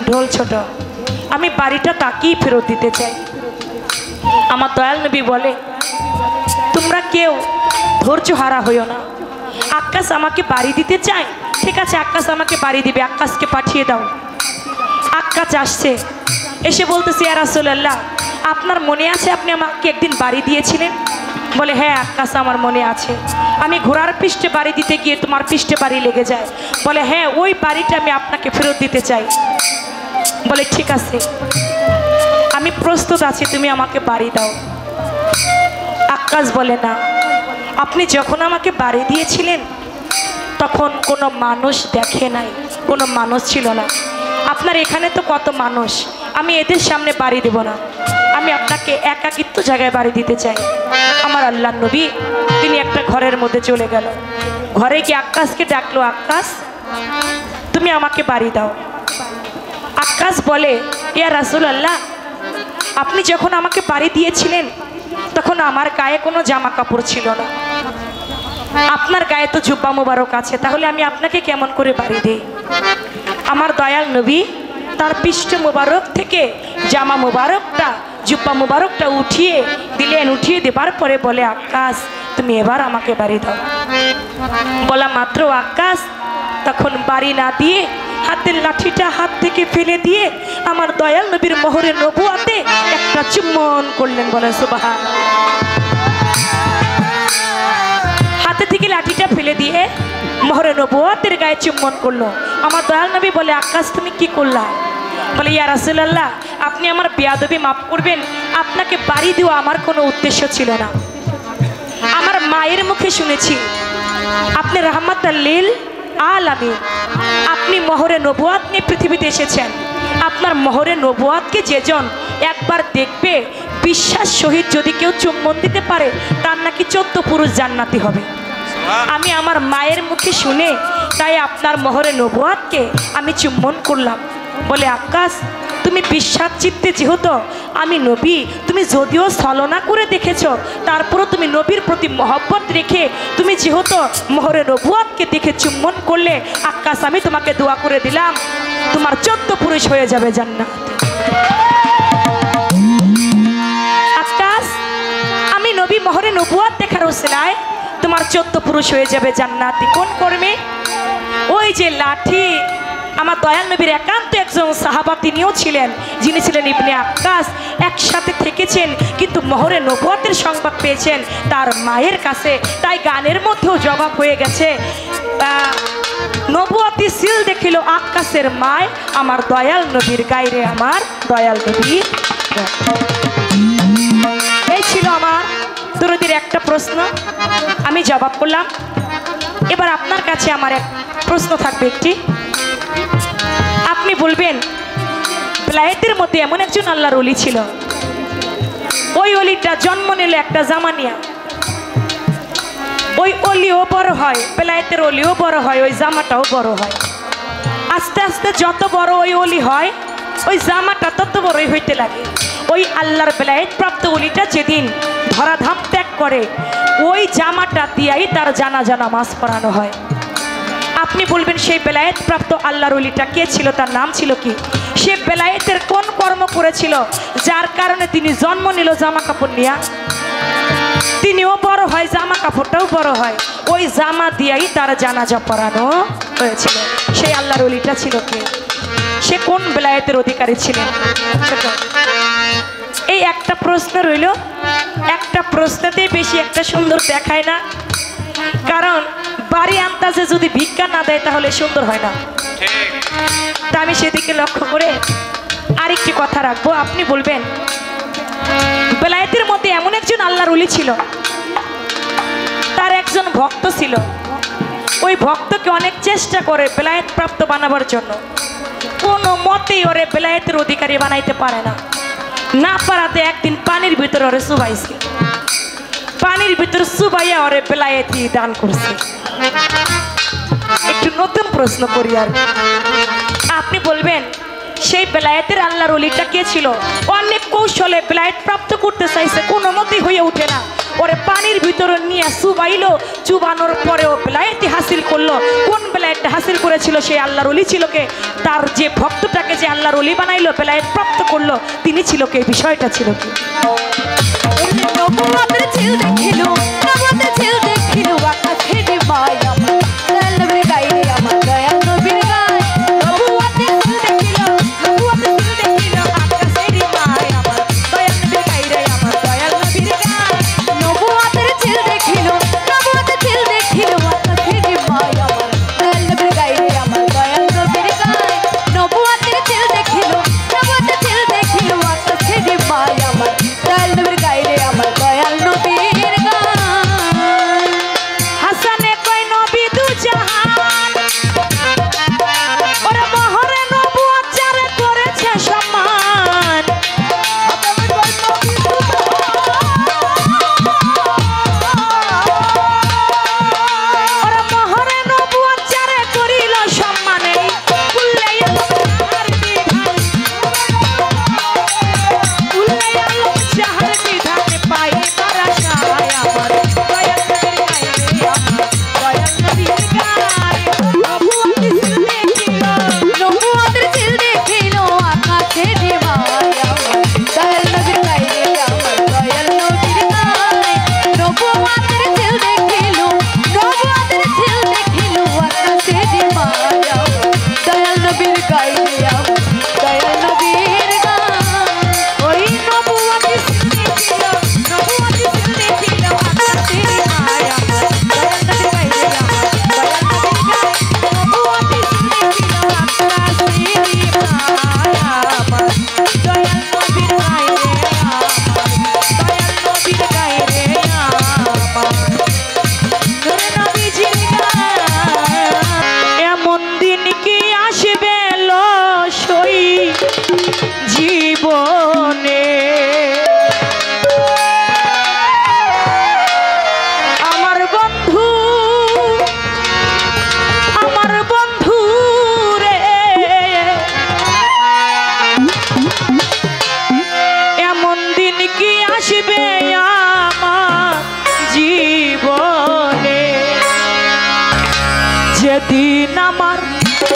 ঢোল ছোট, আমি বাড়িটা তাকেই ফেরত দিতে চাই। আমার দয়াল নবী বলে তোমরা কেউ ধৈর্য হারা হইও না, আক্কাস আমাকে বাড়ি দিতে চায়, ঠিক আছে আক্কাস আমাকে বাড়ি দিবে, আক্কাসকে পাঠিয়ে দাও। আক্কাস আসছে, এসে বলতেছে ইয়া রাসূলুল্লাহ আপনার মনে আছে আপনি আমাকে একদিন বাড়ি দিয়েছিলেন? বলে হ্যাঁ আক্কাস আমার মনে আছে, আমি ঘোড়ার পৃষ্ঠে বাড়ি দিতে গিয়ে তোমার পৃষ্ঠে বাড়ি লেগে যায়। বলে হ্যাঁ ওই বাড়িটা আমি আপনাকে ফেরত দিতে চাই। বলে ঠিক আছে আমি প্রস্তুত আছি, তুমি আমাকে বাড়ি দাও। আক্কাস বলে না, আপনি যখন আমাকে বাড়ি দিয়েছিলেন তখন কোনো মানুষ দেখে নাই, কোনো মানুষ ছিল না। আপনার এখানে তো কত মানুষ, আমি এদের সামনে বাড়ি দেব না, আমি আপনাকে একাকিত্ব জায়গায় বাড়ি দিতে চাই। আমার আল্লাহর নবী তিনি একটা ঘরের মধ্যে চলে গেল। ঘরে গিয়ে আক্কাসকে ডাকলো, আক্কাস তুমি আমাকে বাড়ি দাও। আক্কাস বলে ইয়া রাসূলুল্লাহ আপনি যখন আমাকে বাড়ি দিয়েছিলেন তখন আমার গায়ে কোনো জামা কাপড় ছিল না, আপনার গায়ে তো জুব্বা মুবারক আছে, তাহলে আমি আপনাকে কেমন করে বাড়ি দিই? আমার দয়াল নবী তার পৃষ্ঠ মুবারক থেকে জামা মুবারকটা জুব্বা মুবারকটা উঠিয়ে দিলেন। উঠিয়ে দেবার পরে বলে আক্কাস তুমি এবার আমাকে বাড়ি দাও। বলা মাত্র আক্কাস তখন বাড়ি না দিয়ে হাতের লাঠিটা হাত থেকে ফেলে দিয়ে আমার দয়াল নবীর মোহরে নবুয়াতে একটা চুম্বন করলেন। বলে সুবহানাল্লাহ। হাতে থেকে লাঠিটা ফেলে দিয়ে মোহরে নবুয়াতের গায়ে চুম্বন করলো। আমার দয়াল নবী বলে আক্কাস তুমি কি করলা? বলে ইয়া রাসূলুল্লাহ আপনি আমার বেয়াদবি মাফ করবেন, আপনাকে বাড়ি দেওয়া আমার কোনো উদ্দেশ্য ছিল না। আমার মায়ের মুখে শুনেছি আপনি রাহমাতাল লিল আলামিন, আপনি মোহরে নবুয়াত নিয়ে পৃথিবীতে এসেছেন। আপনার মোহরে নবুয়াতকে যেজন একবার দেখবে বিশ্বাস সহিত যদি কেউ চুম্বন দিতে পারে তার নাকি 14 পুরুষ জান্নাতি হবে। আমি আমার মায়ের মুখে শুনে তাই আপনার মোহরে নবুয়াতকে আমি চুম্বন করলাম। বলে আক্কাস তুমি বিশ্বাস চিত্তে যেহেতু আমি নবী, তুমি যদিও ছলনা করে দেখেছো, তারপরও তুমি নবীর প্রতি মহব্বত রেখে তুমি যেহেতু মোহরে নবুয়াতকে দেখে চুম্বন করলে, আকাশ আমি তোমাকে দোয়া করে দিলাম, তোমার 14 পুরুষ হয়ে যাবে জান্নাত। আকাশ, আমি নবী মোহরে নবুয়াত দেখার ওসিলায় তোমার 14 পুরুষ হয়ে যাবে জান্নাতি। কোন কর্মে? ওই যে লাঠি, আমার দয়াল নবীর একান্ত একজন সাহাবা তিনিও ছিলেন, যিনি ছিলেন ইবনে আক্কাস। একসাথে থেকেছেন কিন্তু মোহরে নবুয়াতের সংবাদ পেয়েছেন তার মায়ের কাছে, তাই গানের মধ্যেও জবাব হয়ে গেছে, নবুয়াতি সিল দেখিল আক্কাসের মায়, আমার দয়াল নবীর গায়রে আমার দয়াল নবীর। এই ছিল আমার দরুদের একটা প্রশ্ন, আমি জবাব করলাম। এবার আপনার কাছে আমার এক প্রশ্ন থাকবে একটি, আপনি বলবেন বেলায়েতের মধ্যে এমন একজন আল্লাহর ওলি ছিল, ওই অলিটা জন্ম নিল একটা জামানিয়া, ওই অলিও বড় হয়, বেলায়েতের অলিও বড় হয়, ওই জামাটাও বড় হয়। আস্তে আস্তে যত বড় ওই অলি হয়, ওই জামাটা তত বড়ই হইতে লাগে। ওই আল্লাহর বেলায়েত প্রাপ্ত অলিটা যেদিন ধরাধাম ত্যাগ করে, ওই জামাটা দিয়াই তার জানাজা নামাজ পড়ানো হয়। আপনি বলবেন সেই বেলায়েত প্রাপ্ত আল্লাহর ওলিটা কে ছিল, তার নাম ছিল কি? সে বেলায়েতের কোন কর্ম করেছিল যার কারণে তিনি জন্ম নিল জামা কাপড় নিয়া? তিনিও বড় হয়, জামা কাপড়টাও বড় হয়, ওই জামা দিয়াই তার জানাজা পড়ানো হয়েছিল। সেই আল্লাহর ওলিটা ছিল কে? সে কোন বেলায়েতের অধিকারী ছিলেন? এই একটা প্রশ্ন রইল, একটা প্রশ্নতেই বেশি একটা সুন্দর দেখায় না, কারণ বাড়ি আন্দাজে যদি ভিক্ষা না দেয় তাহলে সুন্দর হয় না। তা আমি সেদিকে লক্ষ্য করে আরেকটি কথা রাখবো। আপনি বলবেন বেলায়েতের মধ্যে এমন একজন আল্লাহর ওলি ছিল, তার একজন ভক্ত ছিল, ওই ভক্তকে অনেক চেষ্টা করে বেলায়েত প্রাপ্ত বানাবার জন্য, কোনো মতেই ওরে বেলায়েতের অধিকারী বানাইতে পারে না। না পারাতে একদিন পানির ভিতরে ওরে চুবাইছে, পানির ভিতরে চুবাইয়া ওরে বেলায়েতি দান করছে। একটু নতুন প্রশ্ন করি, আর আপনি বলবেন সেই বেলায়েতের আল্লাহর ওলিটা কে ছিল? অনেক কৌশলে বেলায়েত প্রাপ্ত করতে চাইছে, কোনো মতেই হয়ে ওঠে না, ওরে পানির ভিতরে নিয়ে চুবাইলো, চুবানোর পরেও বেলায়েতি হাসিল করলো। কোন বেলায়েতটা হাসিল করেছিল? সেই আল্লাহর ওলি ছিল কে? তার যে ভক্তটাকে যে আল্লাহর ওলি বানাইলো, বেলায়েত প্রাপ্ত করলো, তিনি ছিল কে? বিষয়টা ছিল কি? নবুয়াতের ছিল দেখিল, নবুয়াতের ছিল দেখিল আকাশের মায়া, দয়াল নবীর গায়রে আমার দয়াল নবীর গায়। নবুয়াতের ছিল দেখিল, নবুয়াতের ছিল দেখিল আকাশের মায়া, আমার দয়াল নবীর গায়রে আমার দয়াল নবীর গায়। নবুয়াতের ছিল দেখিল, নবুয়াতের ছিল দেখিল আকাশের মায়া, আমার দয়াল নবীর গায়রে আমার দয়াল নবীর গায়। নবুয়াতের ছিল দেখিল, নবুয়াতের ছিল দেখিল আকাশের মায়া, আমার দয়াল নবীর গায়রে আমার দয়াল নবীর গায়। যেদিন আমার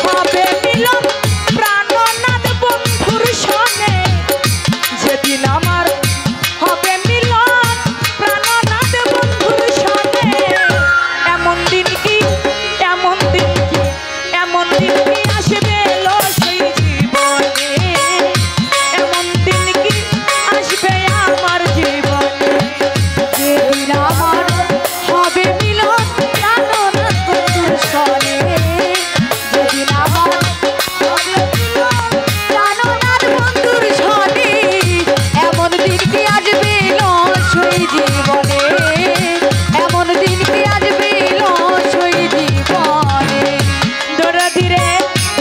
হবে মিলন প্রাণনাথ বন্ধুর সনে, যেদিন আমার হবে মিলন প্রাণনাথ বন্ধুর সনে, এমন দিন কি এমন দিন কি এমন দিন কি আসবে এলো সেই জীবনে, এমন দিন কি আসবে আমার জীবনে, যেদিন আমার হবে মিলন প্রাণনাথ বন্ধুর সনে, যেদিন আমার হবে মিলন প্রাণনাথ বন্ধুর সনে, এমন দিন কি আসবে এলো সেই জীবনে, এমন দিন কি আসবে এলো সেই জীবনে। দরদি রে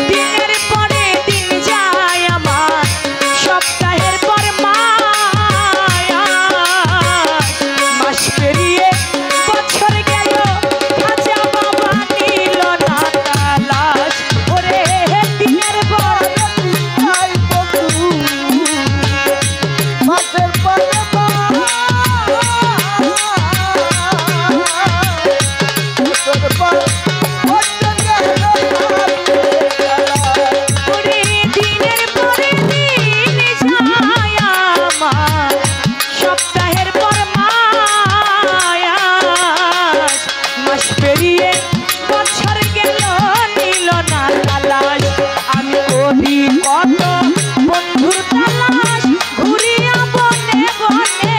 দিনের পরে দিন যায় আমার, সপ্তাহের পর মাস পেরিয়ে বছর গেল, খাজা বাবা নিল না তালাশ, ওরে দিনের পর মাসের পরে ওরে দিনের পরে দিন যায় আমার, সপ্তাহের পর মাস পেরিয়ে বছর গেল, নিল না তালাশ, আমি করি কত বন্ধুর তালাশ, ঘুরিয়া বনে বনে,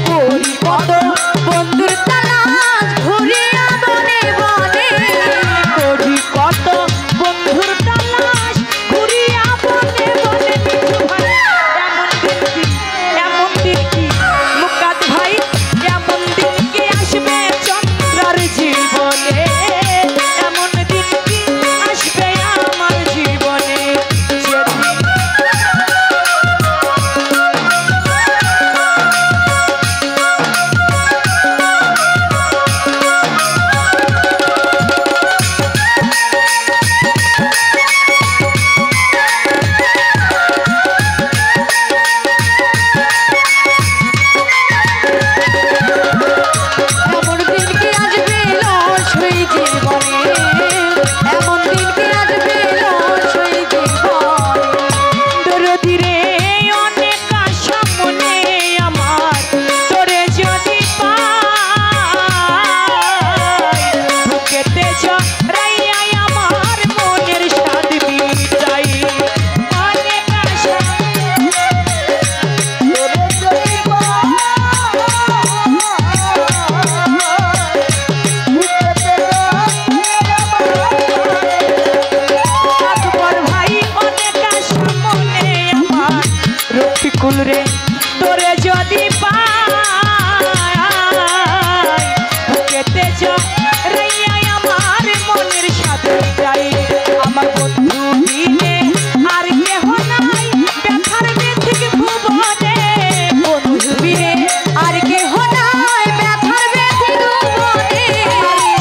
করি কত বন্ধুর তালাশ, ঘুরিয়া বনে বনে, করি কত বন্ধুর তালাশ, ঘুরিয়া বনে বনে। মিঠু ভাই এমন দিন কি মুকাত ভাই এমন দিন কি আসবে চন্দ্রার জীবনে, এমন দিন কি আসবে আমার জীবনে, যেদিন এমন দিন কি আসবে এলো সেই জীবনে, এমন দিন কি আসবে এলো সেই জীবনে। দরদি রে অনেক আশা মনে আমার, তোরে যদি পাই, বুকেতে জড়াইয়া আমার মনের স্বাদ মিটাই, অনেক আশা আকবর ভাই অনেক আশা মনে আমার, রফিকুল রে তোরে যদি পাই, বুকেতে জড়াইয়া আমার মনের সাথে যাই, আমার বন্ধু দিনে আর কেহ নাই ব্যথার ব্যথিক ভুবনে, বন্ধু বিনে আর কেহ নাই ব্যথার ব্যথিক ভুবনে,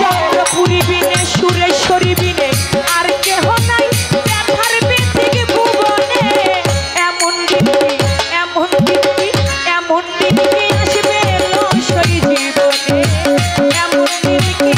চন্দ্রপুরী বিনে সুরেশ্বরী বিনে আর কেহ নাই ব্যথার ব্যথিক ভুবনে, এমন দিন কি এমন দিন কি এমন দিন কি আসবে এলো সেই জীবনে, এমন দিন কি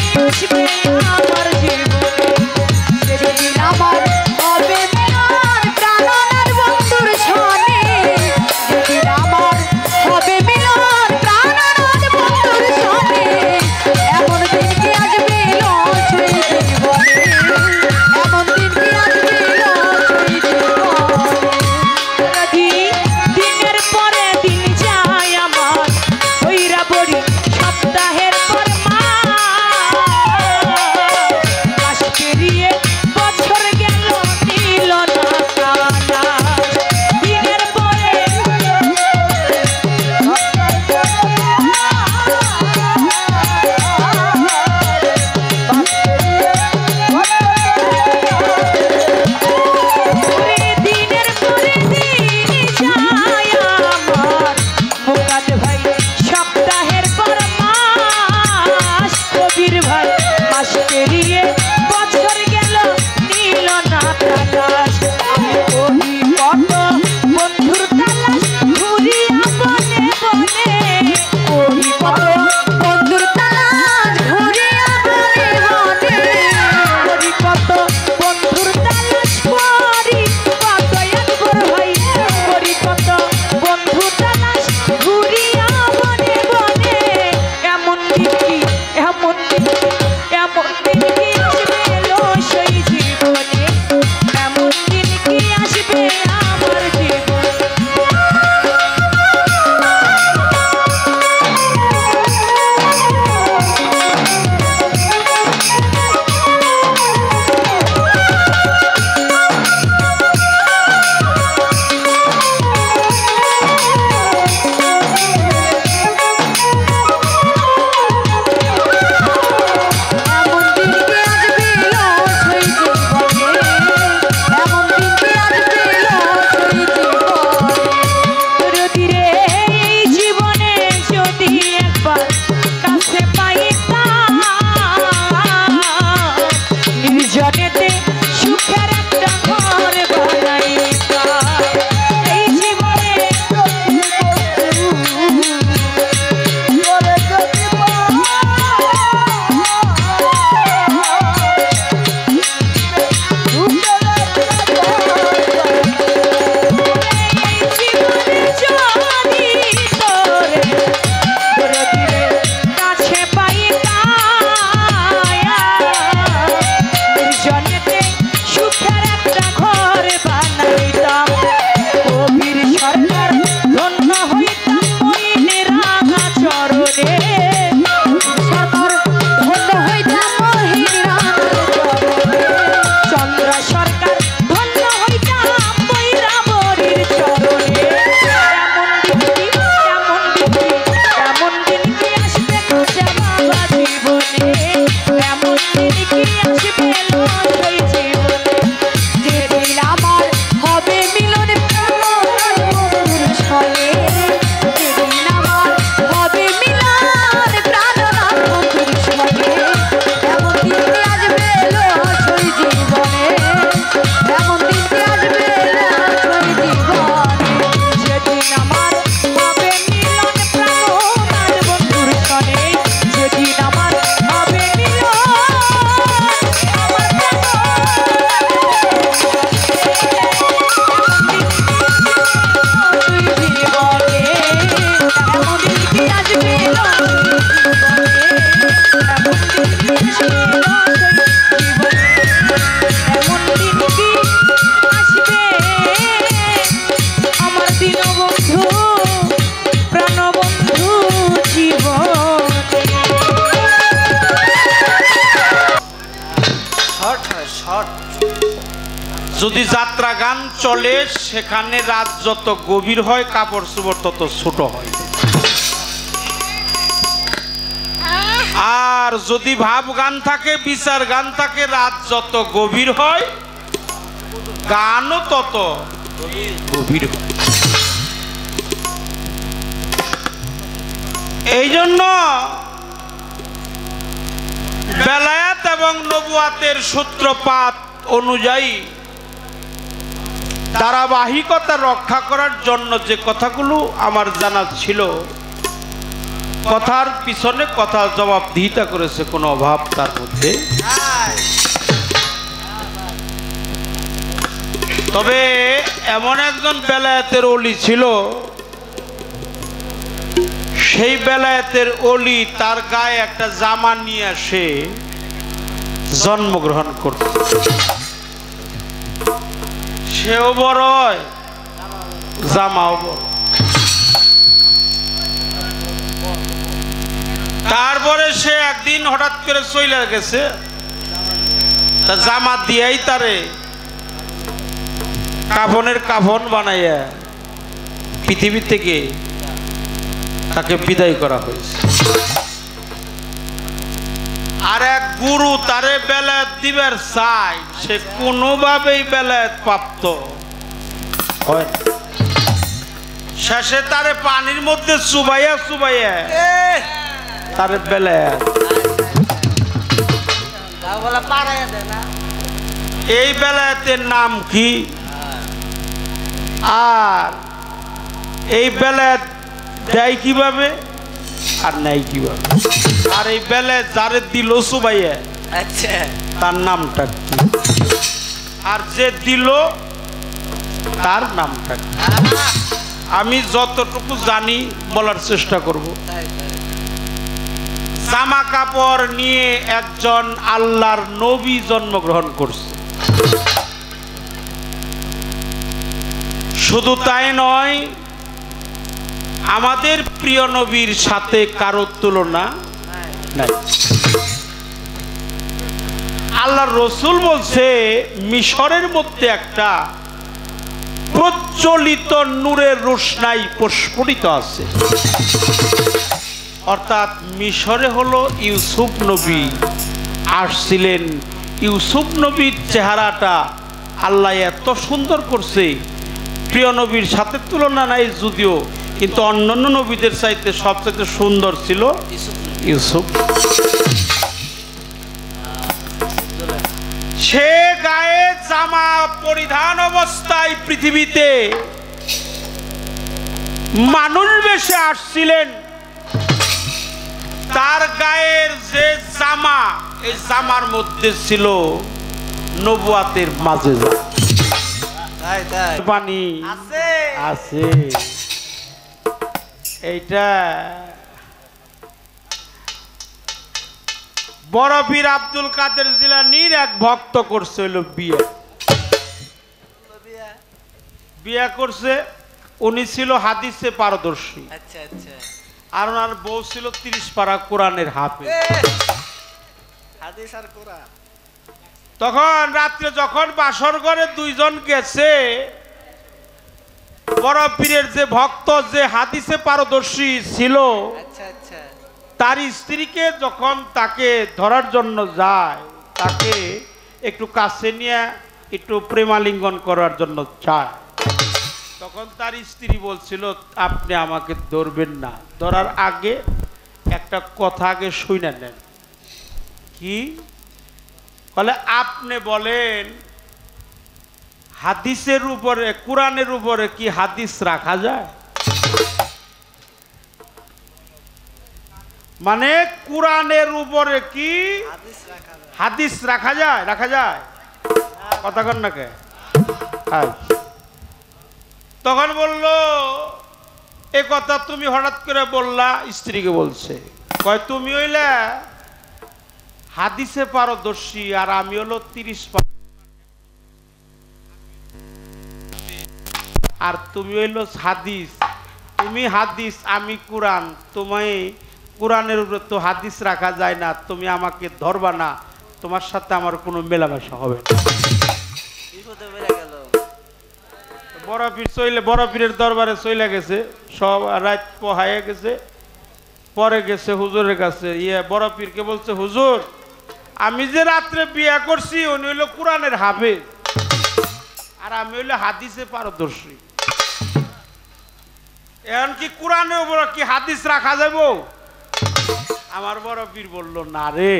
জীবনে এমন দিন কি আসবে লসই জীবনে যেদিন আমার হবে মিলন প্রাণ বন্ধুর ছলে যেদিন আমার হবে মিলন প্রাণ বন্ধুর ছলে এমন দিন কি আসবে লসই জীবনে এমন দিন কি আসবে লসই জীবনে যেদিন আমার হবে মিলন প্রাণ বন্ধুর ছলে যেদিন আমার হবে মিলন আমার দীনবন্ধু প্রাণবন্ধু জীবনে শর্ট হয় শর্ট। যদি যাত্রা গান চলে সেখানে রাত যত গভীর হয় কাপড় চোপড় তত ছোট হয়, আর যদি ভাব গান থাকে বিচার গান থাকে রাত যত গভীর হয় গানও তত গভীর হয়। এই জন্য বেলায়েত এবং নবুয়াতের সূত্রপাত অনুযায়ী ধারাবাহিকতা রক্ষা করার জন্য যে কথাগুলো আমার জানা ছিল, কথার পিছনে কথা জবাবদিহিতা করেছে, কোনো অভাব তার মধ্যে। তবে এমন একজন বেলায়েতের ওলি ছিল, সেই বেলায়েতের ওলি তার গায়ে একটা জামা নিয়ে আসে জন্মগ্রহণ করত। সেও বড় হয়, জামাও বড়। তারপরে সে একদিন হঠাৎ করে চলে গেছে, তা জামা দিয়াই তারে কাফনের কাফন বানাইয়া পৃথিবী থেকে তাকে বিদায় করা হয়েছে। আর এক গুরু তারে বেলায়েত দিবার চাই, সে কোনোভাবেই বেলায়েত প্রাপ্ত হয় না। শেষে তারে পানির মধ্যে চুবাইয়া চুবাইয়া তারে বেলায়েত। এই বেলায়েতের নাম কি? আর এই বেলায়েত দেয় কিভাবে আর নাই কিভাবে? আর এই বেলায়েত যারে দিল চুবাইয়া আচ্ছা তার নামটা কি? আর যে দিল তার নামটা কি? আমি যতটুকু জানি বলার চেষ্টা করব। জামা কাপড় নিয়ে একজন আল্লাহর নবী জন্মগ্রহণ করছে। শুধু তাই নয়, আমাদের প্রিয় নবীর সাথে কারো তুলনা নাই। আল্লাহর রসুল বলছে মিশরের মধ্যে একটা প্রজ্বলিত নূরের রোশনাই প্রস্ফুটিত আছে। অর্থাৎ মিশরে হলো ইউসুফ নবী আসছিলেন। ইউসুফ নবীর চেহারাটা আল্লাহ এত সুন্দর করছে, প্রিয় নবীর সাথে তুলনা নাই যদিও, কিন্তু অন্যান্য নবীদের চাইতে সবচেয়ে সুন্দর ছিল ইউসুফ। সে গায়ে জামা পরিধান অবস্থায় পৃথিবীতে মানুষ বেশে আসছিলেন। তার গায়ের যে জামা, এই জামার মধ্যে ছিল নবুয়াতের মাঝে পানি আছে। এইটা বড় পীর আব্দুল কাদের জিলানীর এক ভক্ত করছে হইল বিয়া করছে। উনি ছিল হাদিসে পারদর্শী, আর ওনার বউ ছিল 30 পারা কোরআনের হাফেজ। তখন রাত্রে যখন বাসর ঘরে দুইজন গেছে, বড় পীরের যে ভক্ত যে হাদিসে পারদর্শী ছিল তার স্ত্রীকে যখন তাকে ধরার জন্য যায়, তাকে একটু কাছে নিয়ে একটু প্রেমালিঙ্গন করার জন্য চায়, তখন তার স্ত্রী বলছিল আপনি আমাকে ধরবেন না, ধরার আগে একটা কথা আগে শুনে নেন। কি বলে? আপনি বলেন হাদিসের উপরে, কোরআনের উপরে কি হাদিস রাখা যায়? মানে কোরআনের উপরে কি হাদিস রাখা যায়? রাখা যায়? কথা কন না কে? তখন বলল এ কথা তুমি হঠাৎ করে বললা? স্ত্রীকে বলছে, কয় তুমি হইলে হাদিসে পারদর্শী আর আমি হলো 30 আর তুমি হইলো হাদিস, তুমি হাদিস আমি কোরআন, তোমায় কোরআনের উপরে তো হাদিস রাখা যায় না, তুমি আমাকে ধরবা না, তোমার সাথে আমার কোনো মেলামেশা হবে না। বড় পীর চইলে, বড় পীরের দরবারে চইলে গেছে, সব রাত পোহাইয়া গেছে, পরে গেছে হুজুরের কাছে। বড় পীরকে বলছে, হুজুর আমি যে রাত্রে বিয়া করছি উনি হইলো কোরআনের হাফেজ আর আমি হইলো হাদিসে পারদর্শী, এখন কি কোরআনের উপর কি হাদিস রাখা যাবো? আমার বড় পীর বলল, না রে,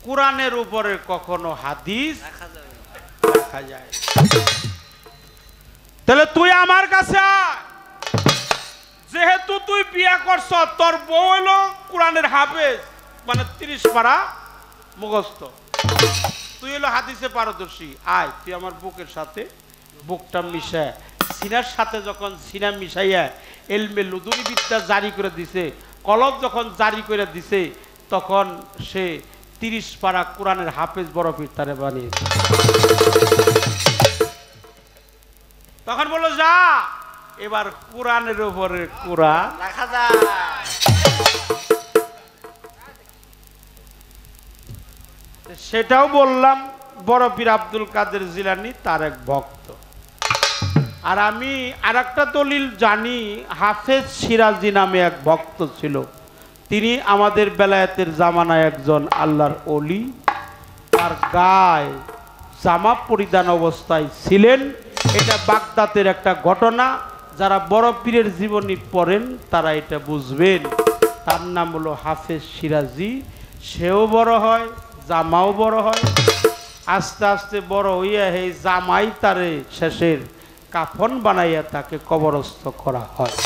কোরআনের উপরে কখনো হাদিস রাখা যায়। তাহলে তুই আমার কাছে আয়, যেহেতু তুই বিয়া করছ, তোর বউ হইলো কোরআনের হাফেজ, মানে 30 পারা মুখস্থ, তুই হলো হাদিসে পারদর্শী, আয় তুই আমার বুকের সাথে বুকটা মিশায়, সিনার সাথে যখন সিনা মিশাইয়া এলমে লুদুনি বিদ্যা জারি করে দিছে, কলম যখন জারি করে দিছে, তখন সে 30 পারা কোরআনের হাফেজ বড় পীর তারে বানিয়েছে। তখন বললো যা, এবার কোরআনের উপরে কোরআন রাখা যায়। সেটাও বললাম, বড় পীর আব্দুল কাদের জিলানী তার এক ভক্ত। আর আমি আর একটা দলিল জানি, হাফেজ সিরাজি নামে এক ভক্ত ছিল, তিনি আমাদের বেলায়েতের জামানায় একজন আল্লাহর ওলি, তার গায়ে জামা পরিধান অবস্থায় ছিলেন। এটা বাগদাদের একটা ঘটনা, যারা বড় পীরের জীবনী পড়েন তারা এটা বুঝবেন। তার নাম হলো হাফেজ সিরাজি। সেও বড় হয়, জামাও বড় হয়, আস্তে আস্তে বড় হইয়া এই জামাই তারে শেষের কাফন বানাইয়া তাকে কবরস্থ করা হয়।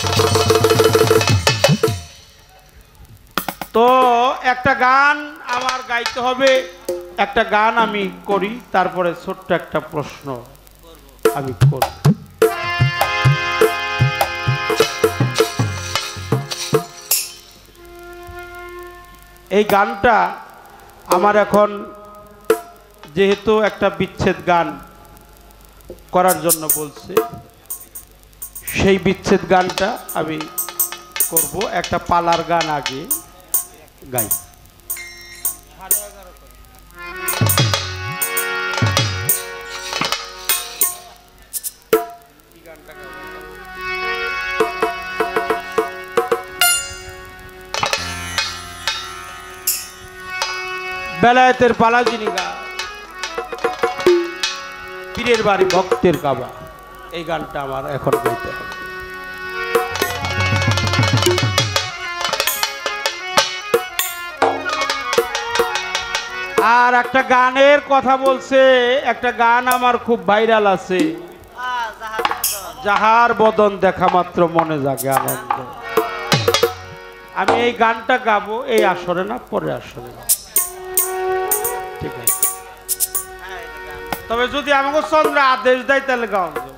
তো একটা গান আমার গাইতে হবে, একটা গান আমি করি, তারপরে ছোট্ট একটা প্রশ্ন আমি করব। এই গানটা আমার এখন যেহেতু একটা বিচ্ছেদ গান করার জন্য বলছে, সেই বিচ্ছেদ গানটা আমি করব। একটা পালার গান আগে গাই। বেলায়েতের পালা যিনি গা, পীরের বাড়ি ভক্তের কাবা, এই গানটা আমার এখন গাইতে হবে। আর একটা গানের কথা বলছে, একটা গান আমার খুব ভাইরাল আছে, যাহার বদন দেখা মাত্র মনে জাগে আনন্দ। আমি এই গানটা গাবো এই আসরে না, পরে আসরে না, ঠিক আছে? তবে যদি আমাকে চন্দ্র আদেশ দেয় তাহলে গাওয়া যাবে,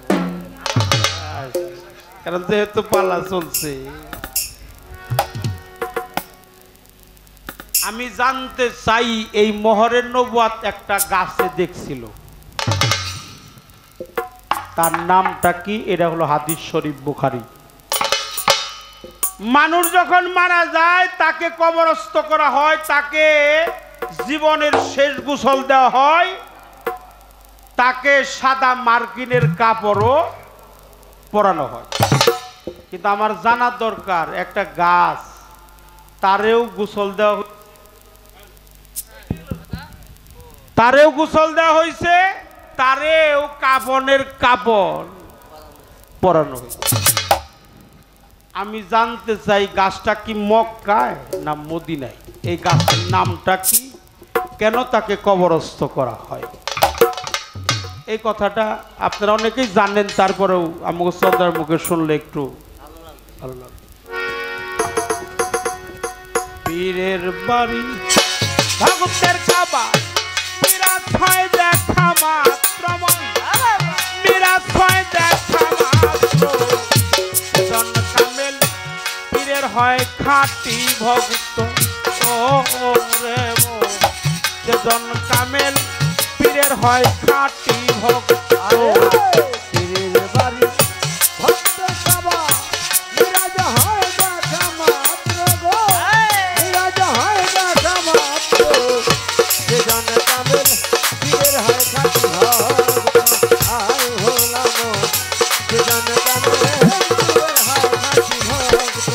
কারণ যেহেতু পালা চলছে। আমি জানতে চাই এই মোহরের নবুয়াত একটা গাছে দেখছিল, তার নামটা কি? এটা হলো হাদিস শরীফ বুখারী। মানুষ যখন মারা যায় তাকে কবরস্থ করা হয়, তাকে জীবনের শেষ গোসল দেওয়া হয়, তাকে সাদা মার্কিনের কাপড়ও পরানো হয়। কিন্তু আমার জানা দরকার, একটা গাছ তারেও গোসল দেওয়া হয়েছে, তারেও কাফনের কাপড় পরানো হয়েছে। আমি জানতে চাই গাছটা কি মক্কায় না মদিনায়? এই গাছের নামটা কি, কেন তাকে কবরস্থ করা হয়? এই কথাটা আপনারা অনেকেই জানেন, তারপরেও আমাকে শ্রদ্ধার মুখে শুনলে একটু ভালো লাগে। পীরের বাড়ি ভক্তের কাবা, নিরাশ হয় দেখা মাত্র, নিরাশ হয় দেখা মাত্র। জন কামেল পীরের হয় খাঁটি ভক্ত, ও রে মো জন কামেল পীরের হয় খাঁটি ভক্ত। পীরের বাড়ি ভক্তের কাবা, নিরাজ হয় দেখা মাত্র গো, নিরাজ হয় দেখা মাত্র। যে জন কামেল পীরের হয় খাঁটি ভক্ত, আয় হলাম যে জন কামেল পীরের হয় খাঁটি ভক্ত।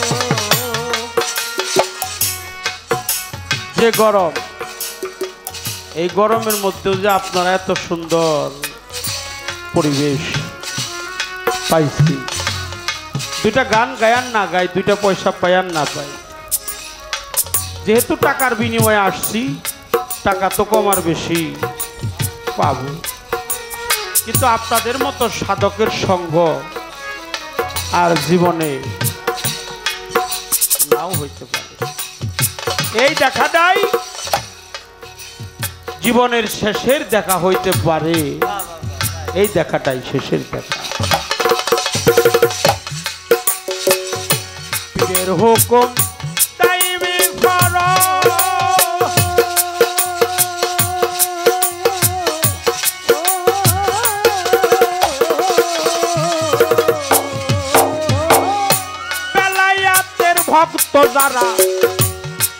যে গরম, এই গরমের মধ্যেও যে আপনারা এত সুন্দর পরিবেশ পাইছি, দুইটা গান গায়ান না গাই, দুইটা পয়সা পায়ান না পাই, যেহেতু টাকার বিনিময়ে আসছি, টাকা তো কম আর বেশি পাবো, কিন্তু আপনাদের মতো সাধকের সঙ্গ আর জীবনে নাও হইতে পারে। এই দেখাটাই জীবনের শেষের দেখা হইতে পারে, এই দেখাটাই শেষের দেখা। পীরের হুকুম তাইবি করো, বেলায়েতের ভক্ত যারা,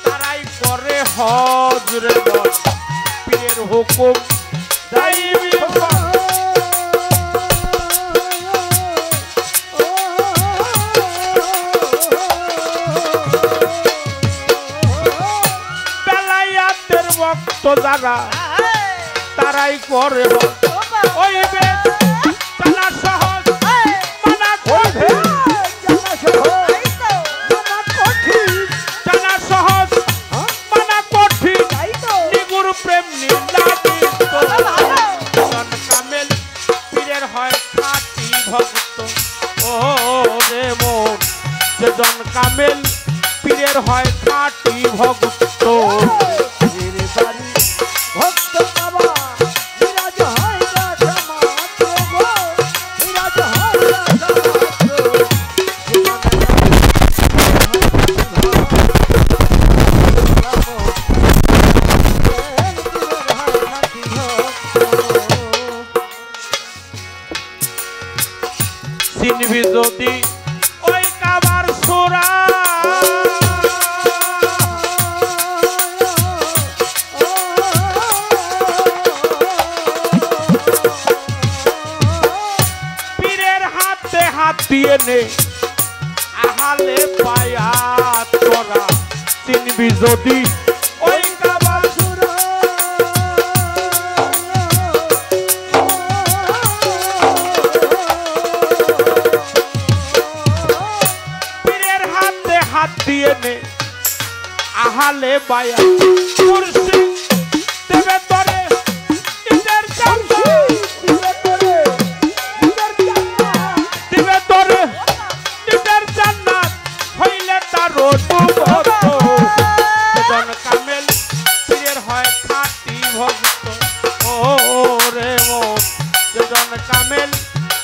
তারাই করে হজ রে দল। পীরের হুকুম তাইবি করো, বেলায়েতের ভক্ত যারা, তারাই করে হজ। ওই বেদ জানা সহজ, মানা কঠিন, জানা সহজ মানা কঠিন, নিগুর প্রেম নির্যাতিত। জন কামেল পীরের হয় খাঁটি ভক্ত, ও রে মন যে জন কামেল পীরের হয় খাঁটি ভক্ত। পীরের বাড়ি ভক্তের কাবা, নিরাজ হয় দেখা মাত্র গো, নিরাজ হয় দেখা মাত্র। চিনবি যদি ওই কাবার সুরা, পীরের হাতে হাত দিয়ে নে, আহালে পায়াত করা। চিনবি যদি ওই কাবার সুরা, পীরের হাতে হাত দিয়ে নে, আহালে পায়াত। মুর্শিদ দেবে তরে নিজের জান্নাত, দিবে তরে নিজের জান্নাত, হইলে তার ভক্ত। জন কামেল পীরের হয় খাঁটি ভক্ত, ও রে মো জন কামেল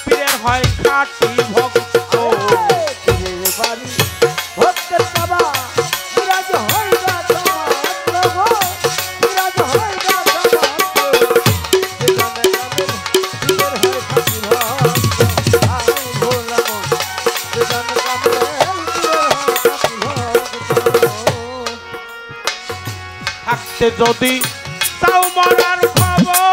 পীরের হয় খাঁটি ভক্ত। পীরের বাড়ি ভক্তের কাবা, নিরাজ হয় দেখা মাত্র গো, নিরাজ হয় দেখা মাত্র। যে জন কামেল পীরের হয় খাঁটি ভক্ত, আয় হলাম যে জন কামেল পীরের হয় খাঁটি ভক্ত। থাকতে যদি চাও মরার খবর,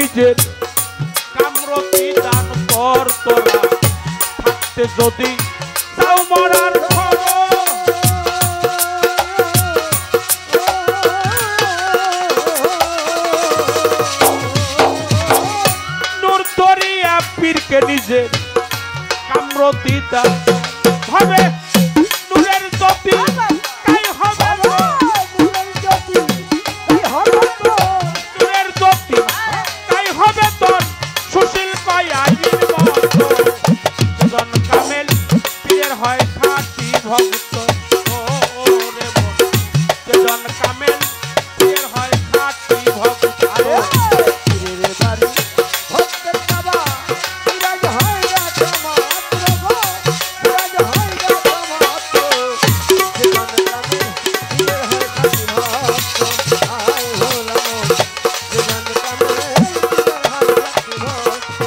নিজের কামরতি দান কর তোরা থাকতে যদি তাও মরার খবর নূর দরিয়া পীরকে নিজের কামরতি দান হবে নূরের জ্যোতি তাই হবে নূরের জ্যোতি তাই হবে তোর সুশীল কয় আইবির মতো জন কামেল পীরের হয় খাঁটি ভক্ত ওরে মন জন কামেল পীরের হয় খাঁটি ভক্ত পীরের বাড়ি ভক্তের বাবা বিরাজ হয় রাজা মাত্র গো বিরাজ হয় রাজা মাত্র জীবন কামে পীরের হয় খাঁটি ভক্ত আয় হলাম জীবন কামে পীরের হয় খাঁটি ভক্ত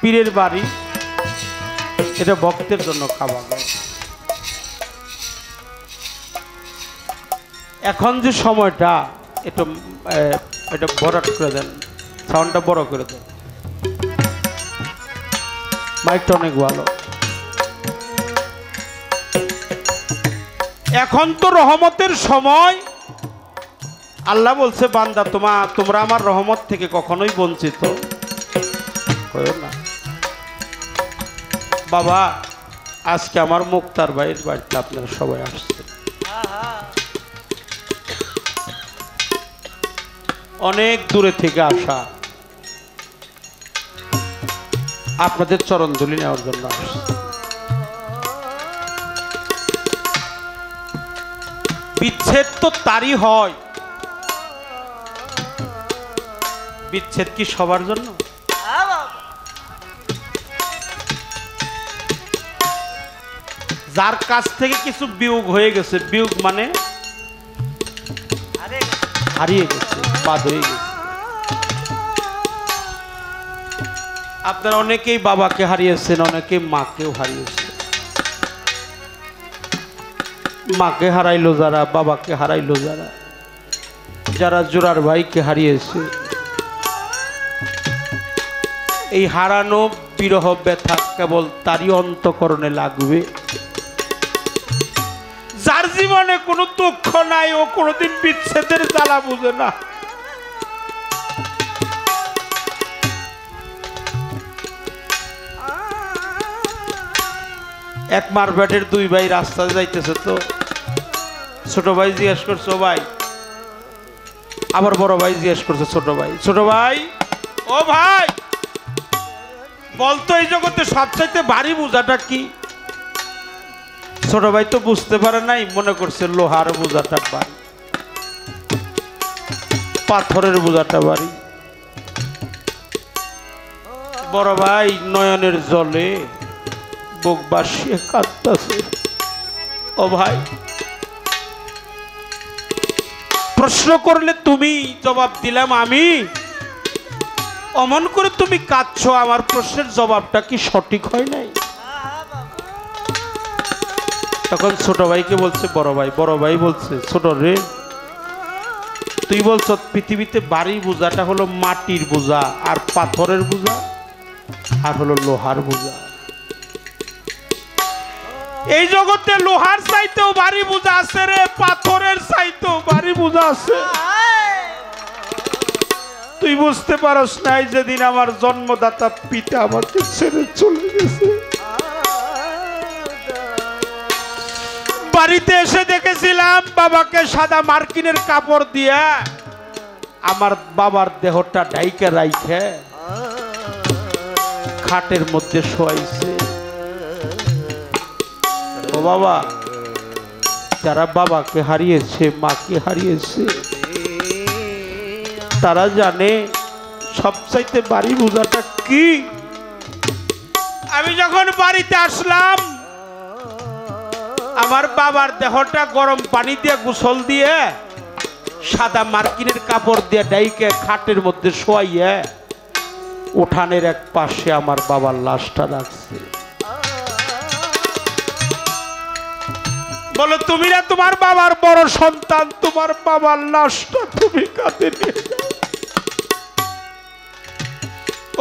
পীরের বাড়ি এটা ভক্তের জন্য খাওয়া হয়। এখন যে সময়টা একটু এটা বড় করে দেন, সাউন্ডটা বড় করে দেন, মাইকটা অনেক ভালো। এখন তো রহমতের সময়। আল্লাহ বলছে বান্দা তোমরা আমার রহমত থেকে কখনোই বঞ্চিত হয়ো না। বাবা আজকে আমার মুক্তার ভাইয়ের বাড়িতে আপনারা সবাই আসছেন, অনেক দূরে থেকে আসা, আপনাদের চরণ ধুলি নেওয়ার জন্য আসছে। বিচ্ছেদ তো তারই হয়, বিচ্ছেদ কি সবার জন্য? যার কাছ থেকে কিছু বিয়োগ হয়ে গেছে, বিয়োগ মানে হারিয়ে গেছে, বাদ হয়ে গেছে। আপনারা অনেকেই বাবাকে হারিয়েছেন, অনেকেই মাকেও হারিয়েছেন। মাকে হারাইলো যারা, বাবাকে হারাইলো যারা, যারা জোড়ার ভাইকে হারিয়েছে, এই হারানো বিরহ ব্যথা কেবল তারই অন্তঃকরণে লাগবে। যার জীবনে কোনো দুঃখ নাই ও কোনোদিন বিচ্ছেদের জ্বালা বুঝে না। এক মারপেটের দুই ভাই রাস্তায় যাইতেছে, তো ছোট ভাই জিজ্ঞেস করছো ভাই, আবার বড় ভাই জিজ্ঞেস করছে ছোট ভাই ও ভাই বলতো এই জগতে সবচাইতে ভারী বোঝাটা কি? ছোট ভাই তো বুঝতে পারে নাই, মনে করছে লোহার বোঝাটা ভারী, পাথরের বোঝাটা ভারী। বড় ভাই নয়নের জলে বুক বাসিয়ে কাঁদতেছে। ও ভাই প্রশ্ন করলে তুমি, জবাব দিলাম আমি, অমন করে তুমি কাঁদছো, আমার প্রশ্নের জবাবটা কি সঠিক হয় নাই? তখন ছোট ভাইকে বলছে বড় ভাই বলছে ছোট রে, তুই বলছ পৃথিবীতে বাড়ি বোঝাটা হলো মাটির বোঝা, আর পাথরের বোঝা, আর হলো লোহার বোঝা। এই জগতে লোহার চাইতেও ভারী বোঝা আছে রে, পাথরের চাইতেও ভারী বোঝা আছে। তুই বুঝতে পারস নাই যেদিন আমার জন্মদাতা পিতা আমাকে ছেড়ে চলে গেছে। বাড়িতে এসে দেখেছিলাম বাবাকে সাদা মার্কিনের কাপড় দিয়ে আমার বাবার দেহটা ডাইকে রাইখে খাটের মধ্যে শোয়াইছে। ও বাবা, যারা বাবাকে হারিয়েছে, মাকে হারিয়েছে, তারা জানে সবচাইতে বাড়ি বোঝাটা কি। আমি যখন বাড়িতে আসলাম, আমার বাবার দেহটা গরম পানি দিয়ে গোসল দিয়ে সাদা মার্কিনের কাপড় দিয়ে ডাইকে খাটের মধ্যে শোয়াইয়া উঠানের এক পাশে আমার বাবার লাশটা রাখছে। বলে তুমি না তোমার বাবার বড় সন্তান, তোমার বাবার লাশটা তুমি কাঁধে নিয়ে যাও।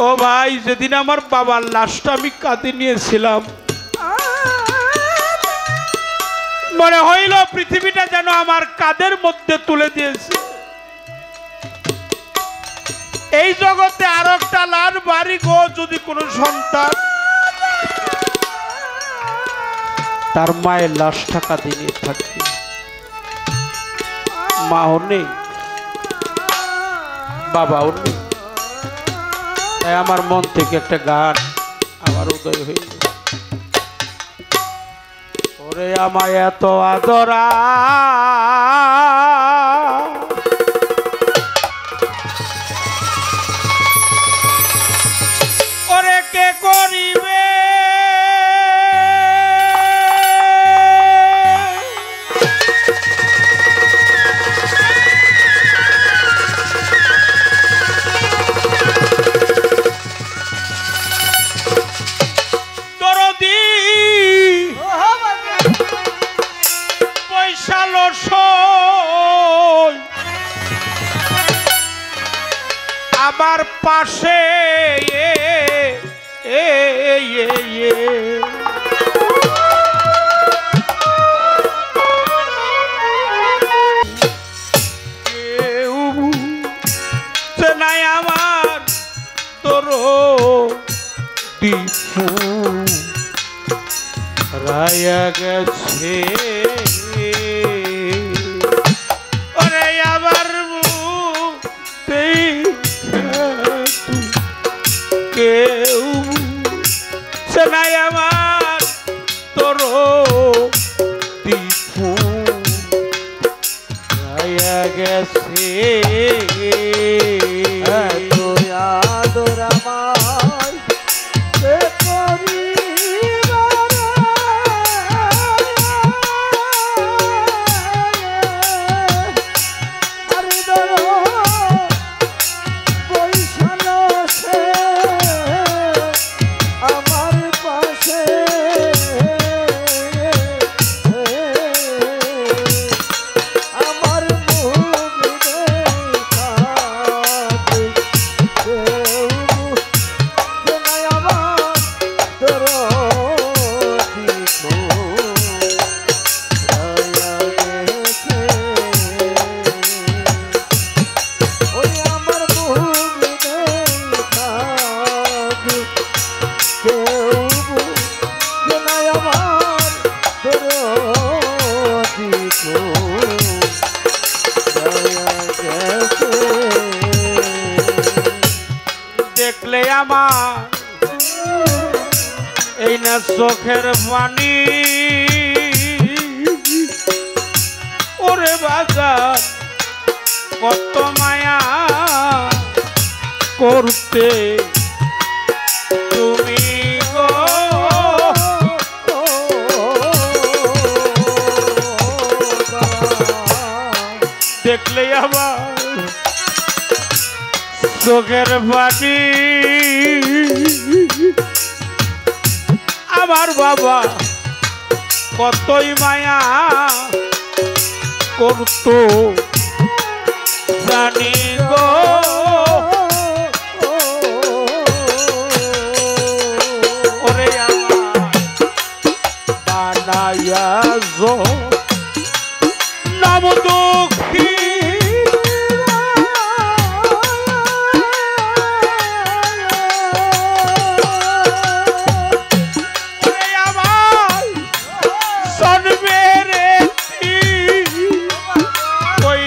ও ভাই, যেদিন আমার বাবার লাশটা আমি কাঁধে নিয়েছিলাম, মনে হইল পৃথিবীটা যেন আমার কাঁধের মধ্যে তুলে দিয়েছে। এই জগতে আর একটা লাল বাড়ি গো, যদি কোনো সন্তান তার মায়ের লাশটা কাঁধে নিয়ে থাকে, মাও নেই, বাবাও নেই। তাই আমার মন থেকে একটা গান আমার উদয় হইল, ওরে আমায় এত আদরা ওরে কে করিবে, আমার পাশে কেউ চেনাই আমার তোর দিশু রায়া গেছে, ওরে আবার কেউ চেনাই আমার তোর দিশু রায়া গেছে। আদর আমায় কে করিবে, আরে ধরো বৈশালো সে আমার পাশে, আমার মুখ দেখা দেখলে আমার এই না চোখের পানি, ওরে বাজার কত মায়া করতে তুমি গো, দেখলে আবার চোখের পানি। আমার বাবা কতই মায়া করতো জানি গো, ওরে আমার বানায়া যো নব দুঃখী, ওই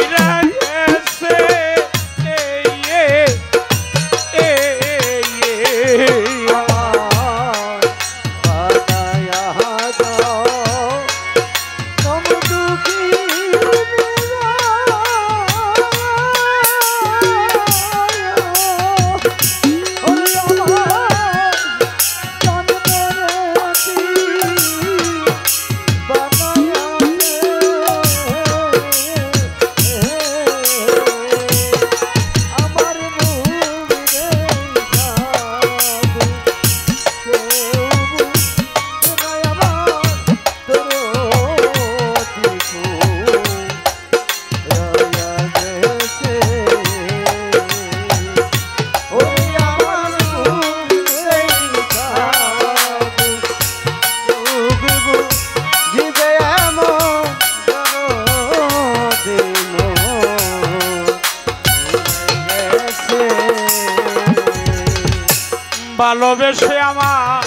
ভালোবেসে আমার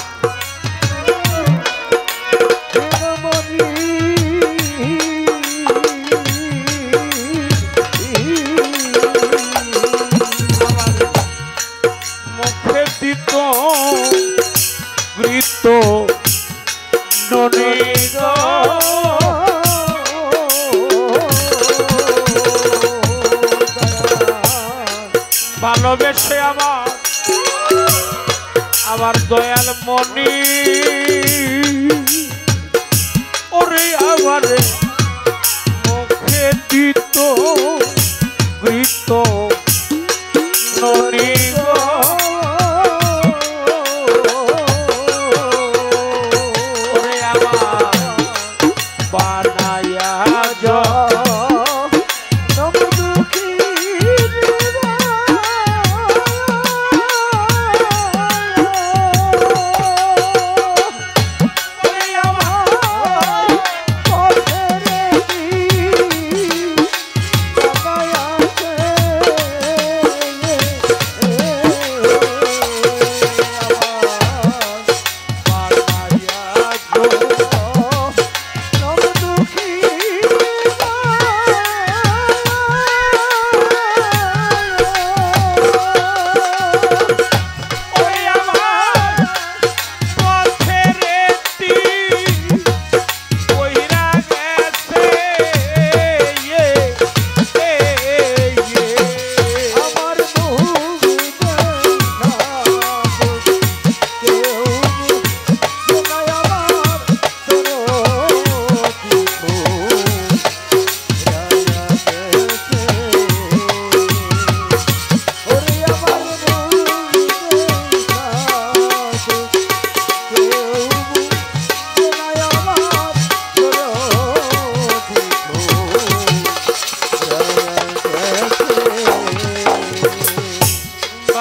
মুখে দিত বৃত্ত ননিদ ভালোবেসে আমার দয়াল মনি ওরে আমারে মুখে দিত বৃত্ত ননি ওরে আমার বানায়া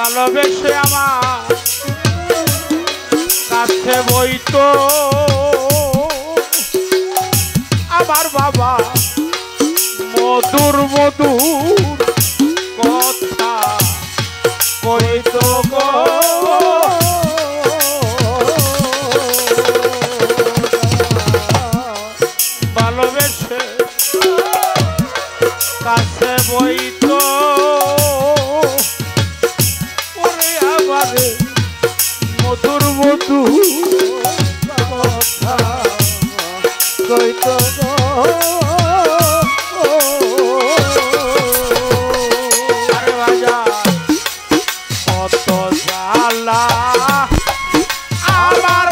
ভালোবেসে আমার কাছে বইতো আমার বাবা মধুর মধুর কথা কইতো গো ভালোবেসে কাছে বইতো মধুর মধুর কথা কইতো আরে বাজার কত জ্বালা আমার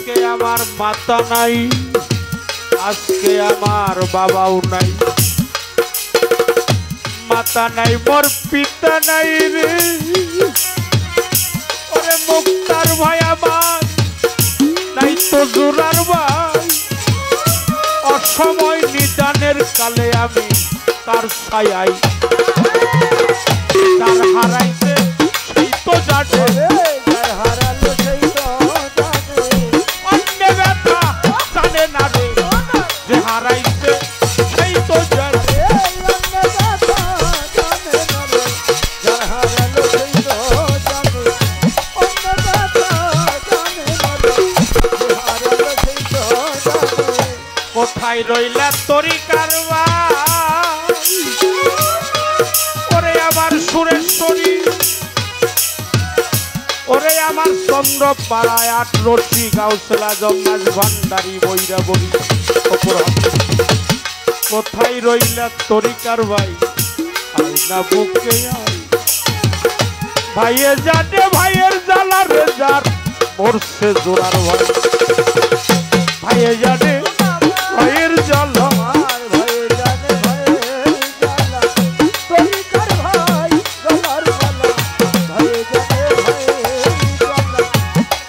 আজকে আমার মাতা নাই, আজকে আমার বাবাও নাই, মাতা নাই মোর পিতা নাই রে। ওরে মুক্তার ভাই আমার নাই তো জোরার ভাই, অসময় নিদানের কালে আমি তার ছায়াই, তার হারাইতে সেই তো জানে, যার হারালো সেই তো জানে, অন্য ব্যথা জানে না রে, যে হারাইতে সেই তো জানে। এই অন্য কথা জানে না রে, যার হারালো সেই তো জানে, অন্য কথা জানে না রে, যে হারালো সেই তো জানে। কোথায় রইলা তরিকার ভাই, ওরে আমার সুরেশ্বরী, ওরে আমার চন্দ্রপাড়ায় আট রশি গাউসলা জন্নাস ভান্ডারি বৈরা বলি অপরাধ। কোথায় রইলা তরিকার ভাই, আইনা বুকে আই, ভাইয়ে জানে ভাইয়ের জ্বালা রে যার মরছে জোড়ার ভাই, ভাইয়ে জানে ভাইয়ের জ্বালা, আমার ভাই জানে ভাইয়ের জ্বালা, তরিকার ভাই গলার জ্বালা, ভাই জানে ভাইয়ের জ্বালা,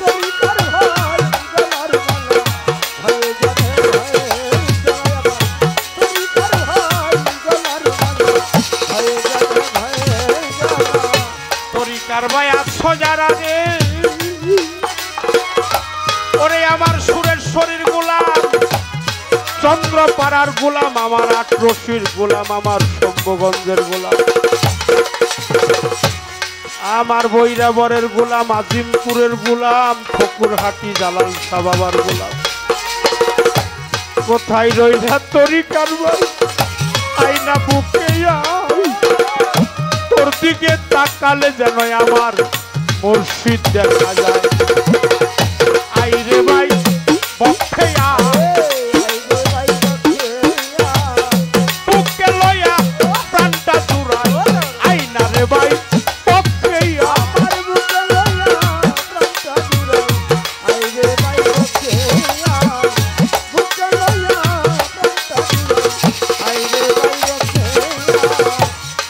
তরিকার ভাই গলার জ্বালা, ভাই জানে ভাইয়ের জ্বালা, তরিকার ভাই গলার জ্বালা, ভাই জানে ভাইয়ের জ্বালা। তরিকার ভাই আছো যারা রে, ওরে আমার সুরেশ্বরীর গোলাম, চন্দ্রপাড়ার গোলাম, আমার আট রশির গোলাম, আমার শম্ভগঞ্জের গোলাম, আমার বৈরাবরের গোলাম, আজিমপুরের গোলাম, ঠকুরহাটি জালাল শাহ বাবার গোলাম। কোথায় রইলা তরিকার ভাই, আইনা বুকে আই, তোর দিকে তাকালে যেন আমার মুর্শিদ দেখা যায়। আই রে ভাই পক্ষে বুকে লইয়া প্রাণটা জুড়াই, আই না রে ভাই পক্ষে আমার বুকে লইয়া প্রাণটা জুড়াই, আইরে ভাই বুকে বুকে লইয়া প্রাণটা জুড়াই, আইরে ভাই বুকে।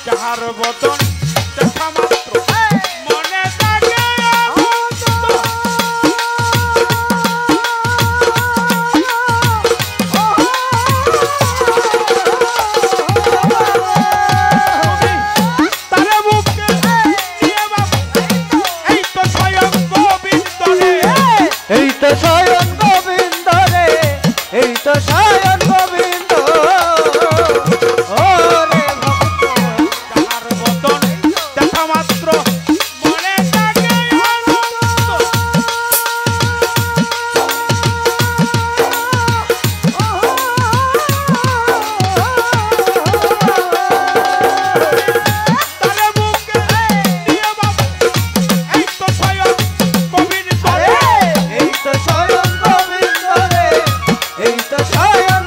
যাহার বদন দেখা মাত্র মনে জাগে তারে বুকে নিয়ে বাবু, এই তো স্বয়ং গোবিন্দ রে, এই তো স্বয়ং গোবিন্দ রে, এই তো স্বয়ং গোবিন্দ, ওরে ভক্ত যাহার বদন দেখা মাত্র মনে জাগে আনন্দ। তারে বুকে নিয়ে বাবু, এই তো স্বয়ং গোবিন্দ রে, এই তো স্বয়ং গোবিন্দ রে, এই তো স্বয়ং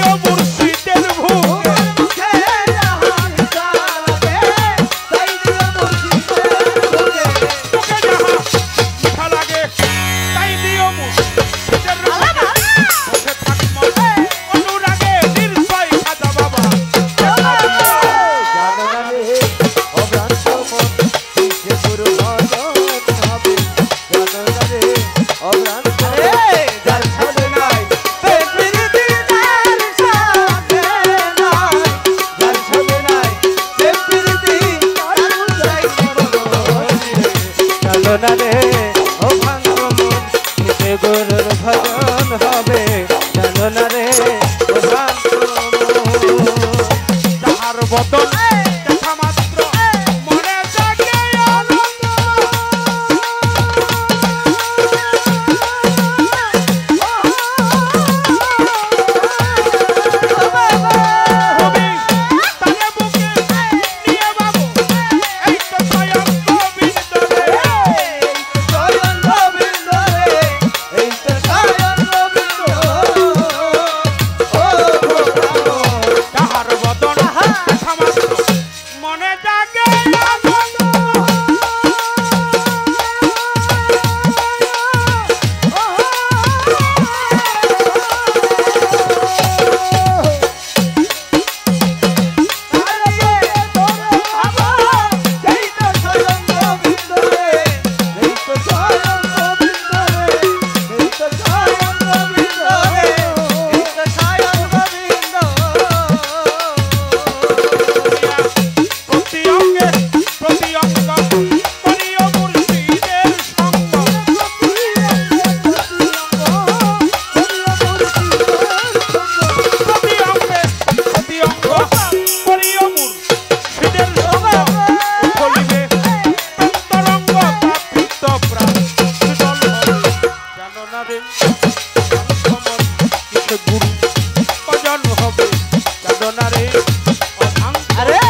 প্রিয় মুর্শিদের ভোগে তোকে যাহা মিঠা লাগে তাই দিও মুর্শিদের ভোগে বসে থাকব অনুরাগে নির্ভয় খাজা বাবা রে ও ভাঙ্গ মন নিতে গুরুর ভজন হবে জানো না রে ও ভাঙ্গ মন যাহার বদন দেখা মাত্র মনে জাগে আনন্দ কবি তারে বুকে নিয়ে বাবু এই তো স্বয়ং গোবিন্দ রে যাহার বদন দেখা মাত্র মনে জাগে আনন্দ প্রতি অঙ্গে প্রতি অঙ্গ প্রিয় মুর্শিদের সঙ্গ প্রতি অঙ্গে প্রতি অঙ্গ প্রিয় মুর্শিদের সঙ্গ উঠলিবে অন্তরঙ্গ প্রাপ্ত প্রাণ শীতল হবে জানো না রে সমন কিসে গুরু ভজন হবে জানো না রে অভাঙ্গ আরে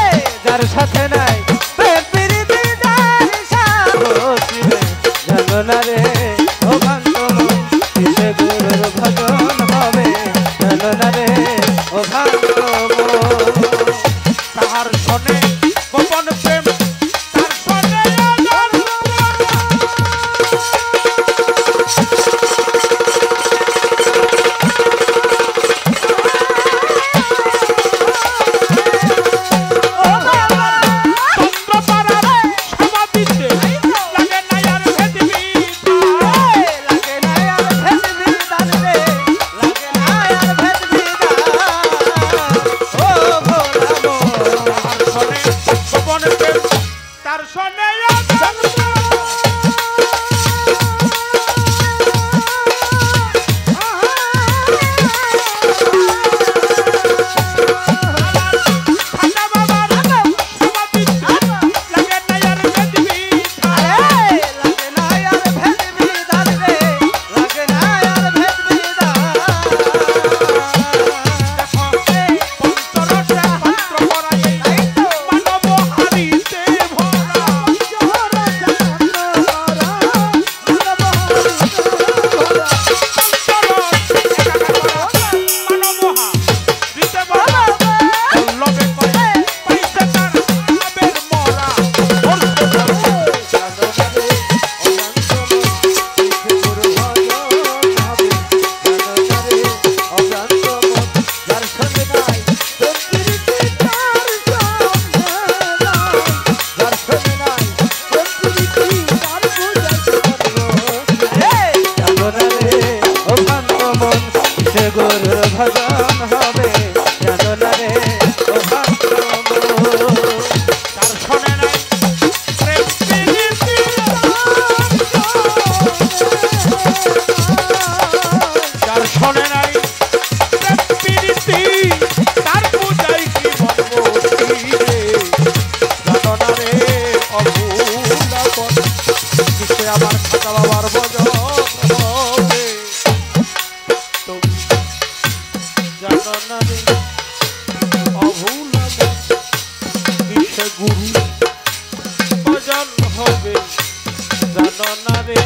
যার সাথে নাই প্রেম প্রীতি যার সাথে জানো না রে ও ভাঙ্গ মন কিসে গুরুর ভজন হবে জানো না রে ও ভাঙ্গ মন তাহার সনে গোপন প্রেম তার সনে আনন্দ চন্দ্রপাড়ার সমাধিতে লাগে না আর ভেদবি লাগে না আর ভেদ বিধান রে লাগে না আর ভেদ বিধান ও ভোলা মন তাহার সনে গোপন প্রেম তার সনে আনন্দ খাজা বাবার সমাধিতে লাগে না আর ভেদবি লাগে না আর ভেদ বিধান রে লাগে না আর ভেদ বিধান দেখো পঞ্চরসে পত্র পরাই মানব হারিতে ভরা মানব হারিতে ভরা বল্লভে কয় পাইছে তার আবের মরা গুরুর ভজন হবে জানো না রে ও ভাঙ্গ মন তার শোনে নাই প্রেম প্রীতি তার শোনে নাই প্রেম প্রীতি তার পূজাই কি ভগবতী রে জানো না রে অভুলাপন কিসে আমার খাজা বাবার ভজন হবে তুমি জানো না রে অভুলাপন কিসে গুরু ভজন হবে জানো না রে